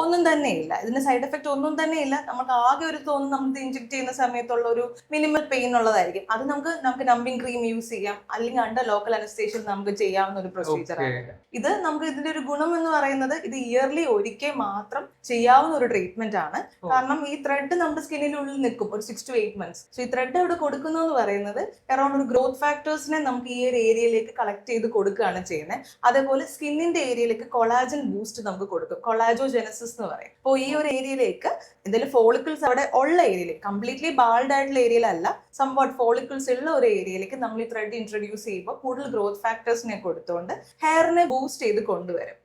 ഒന്നും തന്നെ ഇല്ല. ഇതിന് സൈഡ് എഫക്ട് ഒന്നും തന്നെ ഇല്ല. നമുക്ക് ആകെ ഒരു തോന്നുന്നു നമ്മൾ ഇൻജെക്ട് ചെയ്യുന്ന സമയത്തുള്ള ഒരു മിനിമൽ പെയിൻ ഉള്ളതായിരിക്കും. അത് നമുക്ക് നമ്പിങ് ക്രീം യൂസ് ചെയ്യാം, അല്ലെങ്കിൽ അണ്ടർ ലോക്കൽ അനസ്തേഷ്യ നമുക്ക് ചെയ്യാവുന്ന ഒരു പ്രൊസീജിയർ ആണ് ഇത്. നമുക്ക് ഇതിന്റെ ഒരു ഗുണം എന്ന് പറയുന്നത് ഇത് ഇയർലി ഒരിക്കൽ മാത്രം ചെയ്യാവുന്ന ഒരു ട്രീറ്റ്മെന്റ് ആണ്. കാരണം ഈ ത്രെഡ് നമ്മുടെ സ്കിന്നിനുള്ളിൽ നിൽക്കും ഒരു 6 to 8 months. സോ ഈ ത്രെഡ് ഇവിടെ കൊടുക്കുന്നു എന്ന് പറയുന്നത് അറൌണ്ട് ഒരു ഗ്രോത്ത് ഫാക്ടേഴ്സിനെ നമുക്ക് ഈ ഒരു ഏരിയയിലേക്ക് കളക്ട് ചെയ്ത് കൊടുക്കുകയാണ് ചെയ്യുന്നത്. അതേപോലെ സ്കിന്നിന്റെ ഏരിയയിലേക്ക് കൊളാജൻ ബൂസ്റ്റ് നമുക്ക് കൊടുക്കും, കൊളാജോജെനസിസ് എന്ന് പറയും. അപ്പോൾ ഈ ഒരു ഏരിയയിലേക്ക് എന്തെങ്കിലും ഫോളിക്കിൾസ് അവിടെ ഉള്ള ഏരിയയിലേക്ക്, കംപ്ലീറ്റ്ലി ബാൾഡ് ആയിട്ടുള്ള ഏരിയയിലല്ല, സംവാട്ട് ഫോളിക്കിൾസ് ഉള്ള ഒരു ഏരിയയിലേക്ക് നമ്മൾ ഈ ത്രെഡ് ഇൻട്രൊഡ്യൂസ് ചെയ്യുമ്പോൾ കൂടുതൽ ഗ്രോത്ത് ഫാക്ടേഴ്സിനെ കൊടുത്തുകൊണ്ട് ഹെയറിനെ ബൂസ്റ്റ് ചെയ്ത് കൊണ്ടുവരും.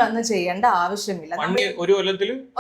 വന്ന് ചെയ്യേണ്ട ആവശ്യമില്ല.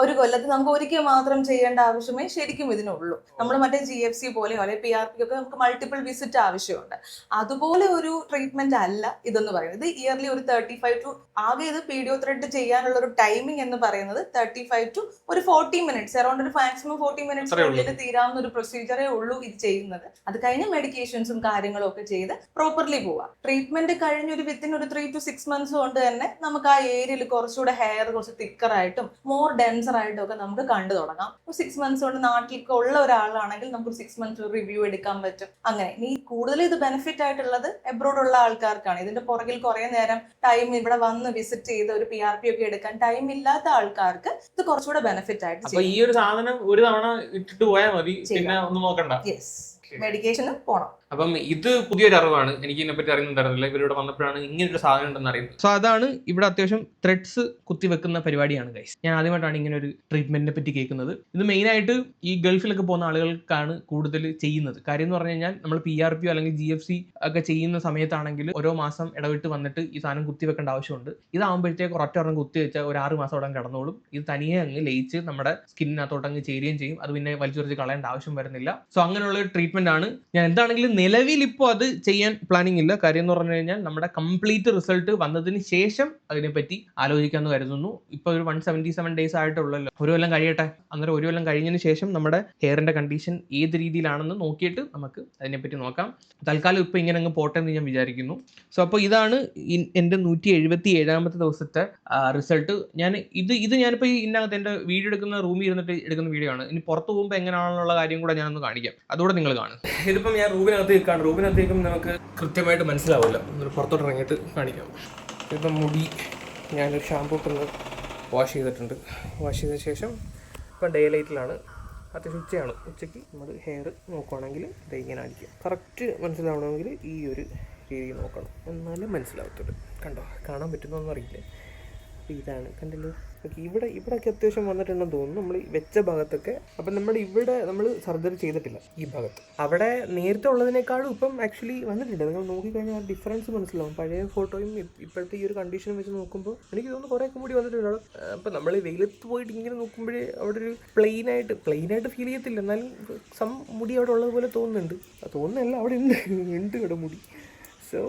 ഒരു കൊല്ലത്തിൽ നമുക്ക് ഒരിക്കൽ മാത്രം ചെയ്യേണ്ട ആവശ്യമേ ശരിക്കും ഇതിനുള്ളൂ. നമ്മൾ മറ്റേ GFC പോലെയോ അല്ലെങ്കിൽ PRP ഒക്കെ നമുക്ക് മൾട്ടിപ്പിൾ വിസിറ്റ് ആവശ്യമുണ്ട്. അതുപോലെ ഒരു ട്രീറ്റ്മെന്റ് അല്ല ഇതെന്ന് പറയുന്നത്. ഇത് ഇയർലി ഒരു 35 to ആകെ ഇത് PDO ത്രെഡ് ചെയ്യാനുള്ള ഒരു ടൈമിംഗ് എന്ന് പറയുന്നത് 35 to ഒരു 40 minutes, അറൌണ്ട് ഒരു മാക്സിമം 40 minutes ഉള്ളിൽ തീരാവുന്ന ഒരു പ്രൊസീജിയറേ ഉള്ളൂ ഇത് ചെയ്യുന്നത്. അത് കഴിഞ്ഞ് മെഡിക്കേഷൻസും കാര്യങ്ങളും ഒക്കെ ചെയ്ത് പ്രോപ്പർലി പോവാം. ട്രീറ്റ്മെന്റ് കഴിഞ്ഞ് ഒരു വിത്തിൻ ഒരു 3 to 6 months കൊണ്ട് തന്നെ നമുക്ക് ആ ഏരിയയിൽ കുറച്ചുകൂടെ ഹെയർ കുറച്ച് തിക്കറായിട്ടും മോർ ഡെൻസർ ആയിട്ടും ഒക്കെ നമുക്ക് കണ്ടു തുടങ്ങാം. 6 months കൊണ്ട് നാട്ടിലേക്ക് ഉള്ള ഒരാളാണെങ്കിൽ നമുക്ക് 6 months റിവ്യൂ എടുക്കാൻ പറ്റും. അങ്ങനെ ഇനി കൂടുതൽ ഇത് ബെനിഫിറ്റ് ആയിട്ടുള്ളത് എബ്രോഡ് ഉള്ള ആൾക്കാർക്കാണ്. ഇതിന്റെ പുറകിൽ കുറെ നേരം ടൈം ഇവിടെ വന്ന് വിസിറ്റ് ചെയ്ത് ഒരു PRP ഒക്കെ എടുക്കാൻ ടൈം ഇല്ലാത്ത ആൾക്കാർക്ക് ഇത് കുറച്ചുകൂടെ ബെനിഫിറ്റ് ആയിട്ട് ഈ ഒരു സാധനം ഒരു തവണ ഇട്ടിട്ട് പോയാൽ മതി, പിന്നെ ഒന്നും നോക്കണ്ട. മെഡിക്കേഷനും പോണം. അപ്പം ഇത് പുതിയൊരു അറിവാണ്, എനിക്ക് ഇതിനെപ്പറ്റി അറിയുന്നുണ്ടായിരുന്നില്ല. ഇവരിവിടെ വന്നപ്പോഴാണ് ഇങ്ങനൊരു സാധനം ഉണ്ടെന്ന് അറിയുന്നത്. സോ അതാണ് ഇവിടെ അത്യാവശ്യം ത്രെഡ്സ് കുത്തിവെക്കുന്ന പരിപാടിയാണ് ഗൈസ്. ഞാൻ ആദ്യമായിട്ടാണ് ഇങ്ങനെ ഒരു ട്രീറ്റ്മെന്റിനെ പറ്റി കേൾക്കുന്നത്. ഇത് മെയിനായിട്ട് ഈ ഗൾഫിലൊക്കെ പോകുന്ന ആളുകൾക്കാണ് കൂടുതൽ ചെയ്യുന്നത്. കാര്യം എന്ന് പറഞ്ഞു കഴിഞ്ഞാൽ നമ്മൾ PRP അല്ലെങ്കിൽ GFC ഒക്കെ ചെയ്യുന്ന സമയത്താണെങ്കിൽ ഓരോ മാസം ഇടവിട്ട് വന്നിട്ട് ഈ സാധനം കുത്തിവെക്കേണ്ട ആവശ്യമുണ്ട്. ഇതാകുമ്പോഴത്തേക്ക് ഒരൊറ്റ കുത്തി വെച്ചാൽ ഒരു 6 മാസം അവിടെ കിടന്നോളും. ഇത് തനിയെ അങ്ങ് ലയിച്ച് നമ്മുടെ സ്കിന്നിനകത്തോട്ട് അങ്ങ് ചേരുകയും ചെയ്യും. അത് പിന്നെ വലിച്ചെറിച്ച് കളയേണ്ട ആവശ്യം വരുന്നില്ല. സോ അങ്ങനെയുള്ള ഒരു ട്രീറ്റ്മെന്റ് ആണ്. ഞാൻ എന്താണെങ്കിലും നിലവിൽ ഇപ്പോൾ അത് ചെയ്യാൻ പ്ലാനിങ് ഇല്ല. കാര്യം എന്ന് പറഞ്ഞു കഴിഞ്ഞാൽ നമ്മുടെ കംപ്ലീറ്റ് റിസൾട്ട് വന്നതിന് ശേഷം അതിനെപ്പറ്റി ആലോചിക്കാമെന്ന് കരുതുന്നു. ഇപ്പോൾ ഒരു 177 days ആയിട്ടുള്ളല്ലോ. ഒരു കൊല്ലം കഴിയട്ടെ. അന്നേരം ഒരു കൊല്ലം കഴിഞ്ഞതിന് ശേഷം നമ്മുടെ ഹെയറിന്റെ കണ്ടീഷൻ ഏത് രീതിയിലാണെന്ന് നോക്കിയിട്ട് നമുക്ക് അതിനെപ്പറ്റി നോക്കാം. തൽക്കാലം ഇപ്പോൾ ഇങ്ങനെ അങ്ങ് പോട്ടെ എന്ന് ഞാൻ വിചാരിക്കുന്നു. സോ അപ്പോൾ ഇതാണ് എൻ്റെ 177ാമത്തെ ദിവസത്തെ റിസൾട്ട്. ഇത് ഞാനിപ്പോൾ ഇതിനകത്ത് എൻ്റെ വീഡിയോ എടുക്കുന്ന റൂമിൽ ഇരുന്നിട്ട് എടുക്കുന്ന വീഡിയോ ആണ്. ഇനി പുറത്ത് പോകുമ്പോൾ എങ്ങനെയാണെന്നുള്ള കാര്യം കൂടെ ഞാനൊന്ന് കാണിക്കാം. അതുകൂടെ നിങ്ങൾ കാണും. ഇതിപ്പം ഞാൻ റൂമിനകത്തേക്കും നമുക്ക് കൃത്യമായിട്ട് മനസ്സിലാവില്ല. പുറത്തോട്ട് ഇറങ്ങിയിട്ട് കാണിക്കാം. ഇപ്പം മുടി ഞാനൊരു ഷാമ്പൂ ഇട്ടൊന്ന് വാഷ് ചെയ്തിട്ടുണ്ട്. വാഷ് ചെയ്ത ശേഷം ഇപ്പം ഡേ ലൈറ്റിലാണ്, അത്യാവശ്യം ഉച്ചയാണ്. ഉച്ചയ്ക്ക് നമ്മൾ ഹെയർ നോക്കുകയാണെങ്കിൽ ഇത് ഇങ്ങനെ ആയിരിക്കും. കറക്റ്റ് മനസ്സിലാവണമെങ്കിൽ ഈ ഒരു രീതി നോക്കണം, എന്നാലും മനസ്സിലാവത്തുള്ളൂ. കണ്ടോ, കാണാൻ പറ്റുന്നൊന്നും അറിയില്ല. അപ്പോൾ ഇതാണ്, കണ്ടല്ലോ. ഓക്കെ, ഇവിടെയൊക്കെ അത്യാവശ്യം വന്നിട്ടുണ്ടെന്ന് തോന്നുന്നു. നമ്മൾ വെച്ച ഭാഗത്തൊക്കെ. അപ്പം നമ്മൾ സർജറി ചെയ്തിട്ടില്ല ഈ ഭാഗത്ത്. അവിടെ നേരത്തെ ഉള്ളതിനേക്കാളും ഇപ്പം ആക്ച്വലി വന്നിട്ടുണ്ട്. നിങ്ങൾ നോക്കിക്കഴിഞ്ഞാൽ ആ ഡിഫറൻസ് മനസ്സിലാവും. പഴയ ഫോട്ടോയും ഇപ്പോഴത്തെ ഈ ഒരു കണ്ടീഷനും വെച്ച് നോക്കുമ്പോൾ എനിക്ക് തോന്നുന്നു കുറേയൊക്കെ മുടി വന്നിട്ടുണ്ടാവും. അപ്പം നമ്മൾ വെയിലത്ത് പോയിട്ട് ഇങ്ങനെ നോക്കുമ്പോഴേ അവിടെ ഒരു പ്ലെയിനായിട്ട് ഫീൽ ചെയ്യത്തില്ല, എന്നാലും മുടി അവിടെ ഉള്ളതുപോലെ തോന്നുന്നുണ്ട്. തോന്നുന്നല്ല, അവിടെ ഉണ്ട് ഇവിടെ മുടി. സോ സോ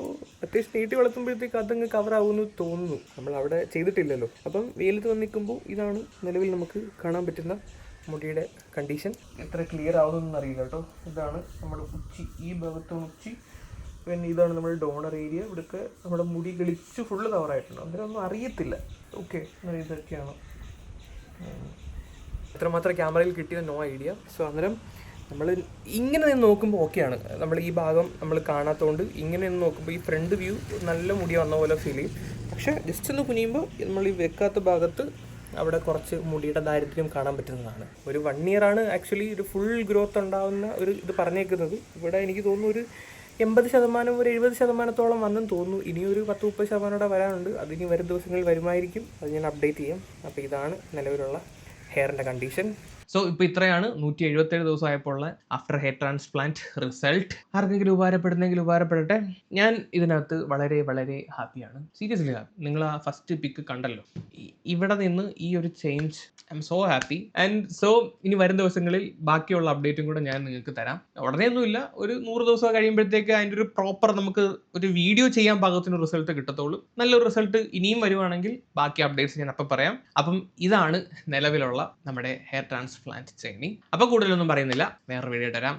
അത്യാവശ്യം നീട്ടി വളർത്തുമ്പോഴത്തേക്ക് അതങ്ങ് കവർ ആവുമെന്ന് തോന്നുന്നു. നമ്മൾ അവിടെ ചെയ്തിട്ടില്ലല്ലോ. അപ്പം വെയിലത്ത് വന്ന് നിൽക്കുമ്പോൾ ഇതാണ് നിലവിൽ നമുക്ക് കാണാൻ പറ്റുന്ന മുടിയുടെ കണ്ടീഷൻ. എത്ര ക്ലിയർ ആവുമെന്നൊന്നും അറിയില്ല കേട്ടോ. ഇതാണ് നമ്മുടെ ഉച്ചി, ഈ ഭാഗത്താണ് ഉച്ചി. പിന്നെ ഇതാണ് നമ്മുടെ ഡോണർ ഏരിയ. ഇവിടെയൊക്കെ നമ്മുടെ മുടി കളിച്ച് ഫുള്ള് കവറായിട്ടുണ്ട്. അന്നേരം ഒന്നും അറിയത്തില്ല. ഓക്കെ, ഇതൊക്കെയാണ് എത്രമാത്രം ക്യാമറയിൽ കിട്ടിയ നോ ഐഡിയ. സോ അന്നേരം നമ്മൾ ഇങ്ങനെ നിന്ന് നോക്കുമ്പോൾ ഓക്കെയാണ്. നമ്മൾ ഈ ഭാഗം നമ്മൾ കാണാത്തതുകൊണ്ട് ഇങ്ങനെ നിന്ന് നോക്കുമ്പോൾ ഈ ഫ്രണ്ട് വ്യൂ നല്ല മുടി വന്ന പോലെ ഫീൽ ചെയ്യും. പക്ഷേ ജസ്റ്റ് ഒന്ന് കുനിയുമ്പോൾ നമ്മൾ ഈ വെക്കാത്ത ഭാഗത്ത് അവിടെ കുറച്ച് മുടിയുടെ ദാരിദ്ര്യം കാണാൻ പറ്റുന്നതാണ്. ഒരു 1 year ആക്ച്വലി ഒരു ഫുൾ ഗ്രോത്ത് ഉണ്ടാകുന്ന ഒരു ഇത് പറഞ്ഞേക്കുന്നത്. ഇവിടെ എനിക്ക് തോന്നുന്നു ഒരു 80% ഒരു 70% വന്നെന്ന് തോന്നുന്നു. ഇനിയൊരു 10-30% വരാനുണ്ട്. അതിനി വരും ദിവസങ്ങളിൽ വരുമായിരിക്കും. അത് ഞാൻ അപ്ഡേറ്റ് ചെയ്യാം. അപ്പോൾ ഇതാണ് നിലവിലുള്ള ഹെയറിൻ്റെ കണ്ടീഷൻ. സോ ഇപ്പോൾ ഇത്രയാണ് 177 ദിവസമായപ്പോഴുള്ള ആഫ്റ്റർ ഹെയർ ട്രാൻസ്പ്ലാന്റ് റിസൾട്ട്. ആർക്കെങ്കിലും ഉപകാരപ്പെടുന്നെങ്കിൽ ഉപകാരപ്പെടട്ടെ. ഞാൻ ഇതിനകത്ത് വളരെ വളരെ ഹാപ്പിയാണ്. Seriously happy. നിങ്ങൾ ആ ഫസ്റ്റ് പിക്ക് കണ്ടല്ലോ, ഇവിടെ നിന്ന് ഈ ഒരു change I M so happy. And so ഇനി വരും ദിവസങ്ങളിൽ ബാക്കിയുള്ള അപ്ഡേറ്റും കൂടെ ഞാൻ നിങ്ങൾക്ക് തരാം. ഉടനെയൊന്നുമില്ല, ഒരു 100 ദിവസം കഴിയുമ്പോഴത്തേക്ക് അതിൻ്റെ ഒരു പ്രോപ്പർ നമുക്ക് ഒരു വീഡിയോ ചെയ്യാൻ പാകത്തിന് റിസൾട്ട് കിട്ടത്തുള്ളൂ. നല്ലൊരു റിസൾട്ട് ഇനിയും വരുവാണെങ്കിൽ ബാക്കി അപ്ഡേറ്റ്സ് ഞാൻ അപ്പം പറയാം. അപ്പം ഇതാണ് നിലവിലുള്ള നമ്മുടെ ഹെയർ ട്രാൻസ്പ്ലാന്റ് ജേർണി. അപ്പോൾ കൂടുതലൊന്നും പറയുന്നില്ല, വേറെ വീഡിയോ തരാം.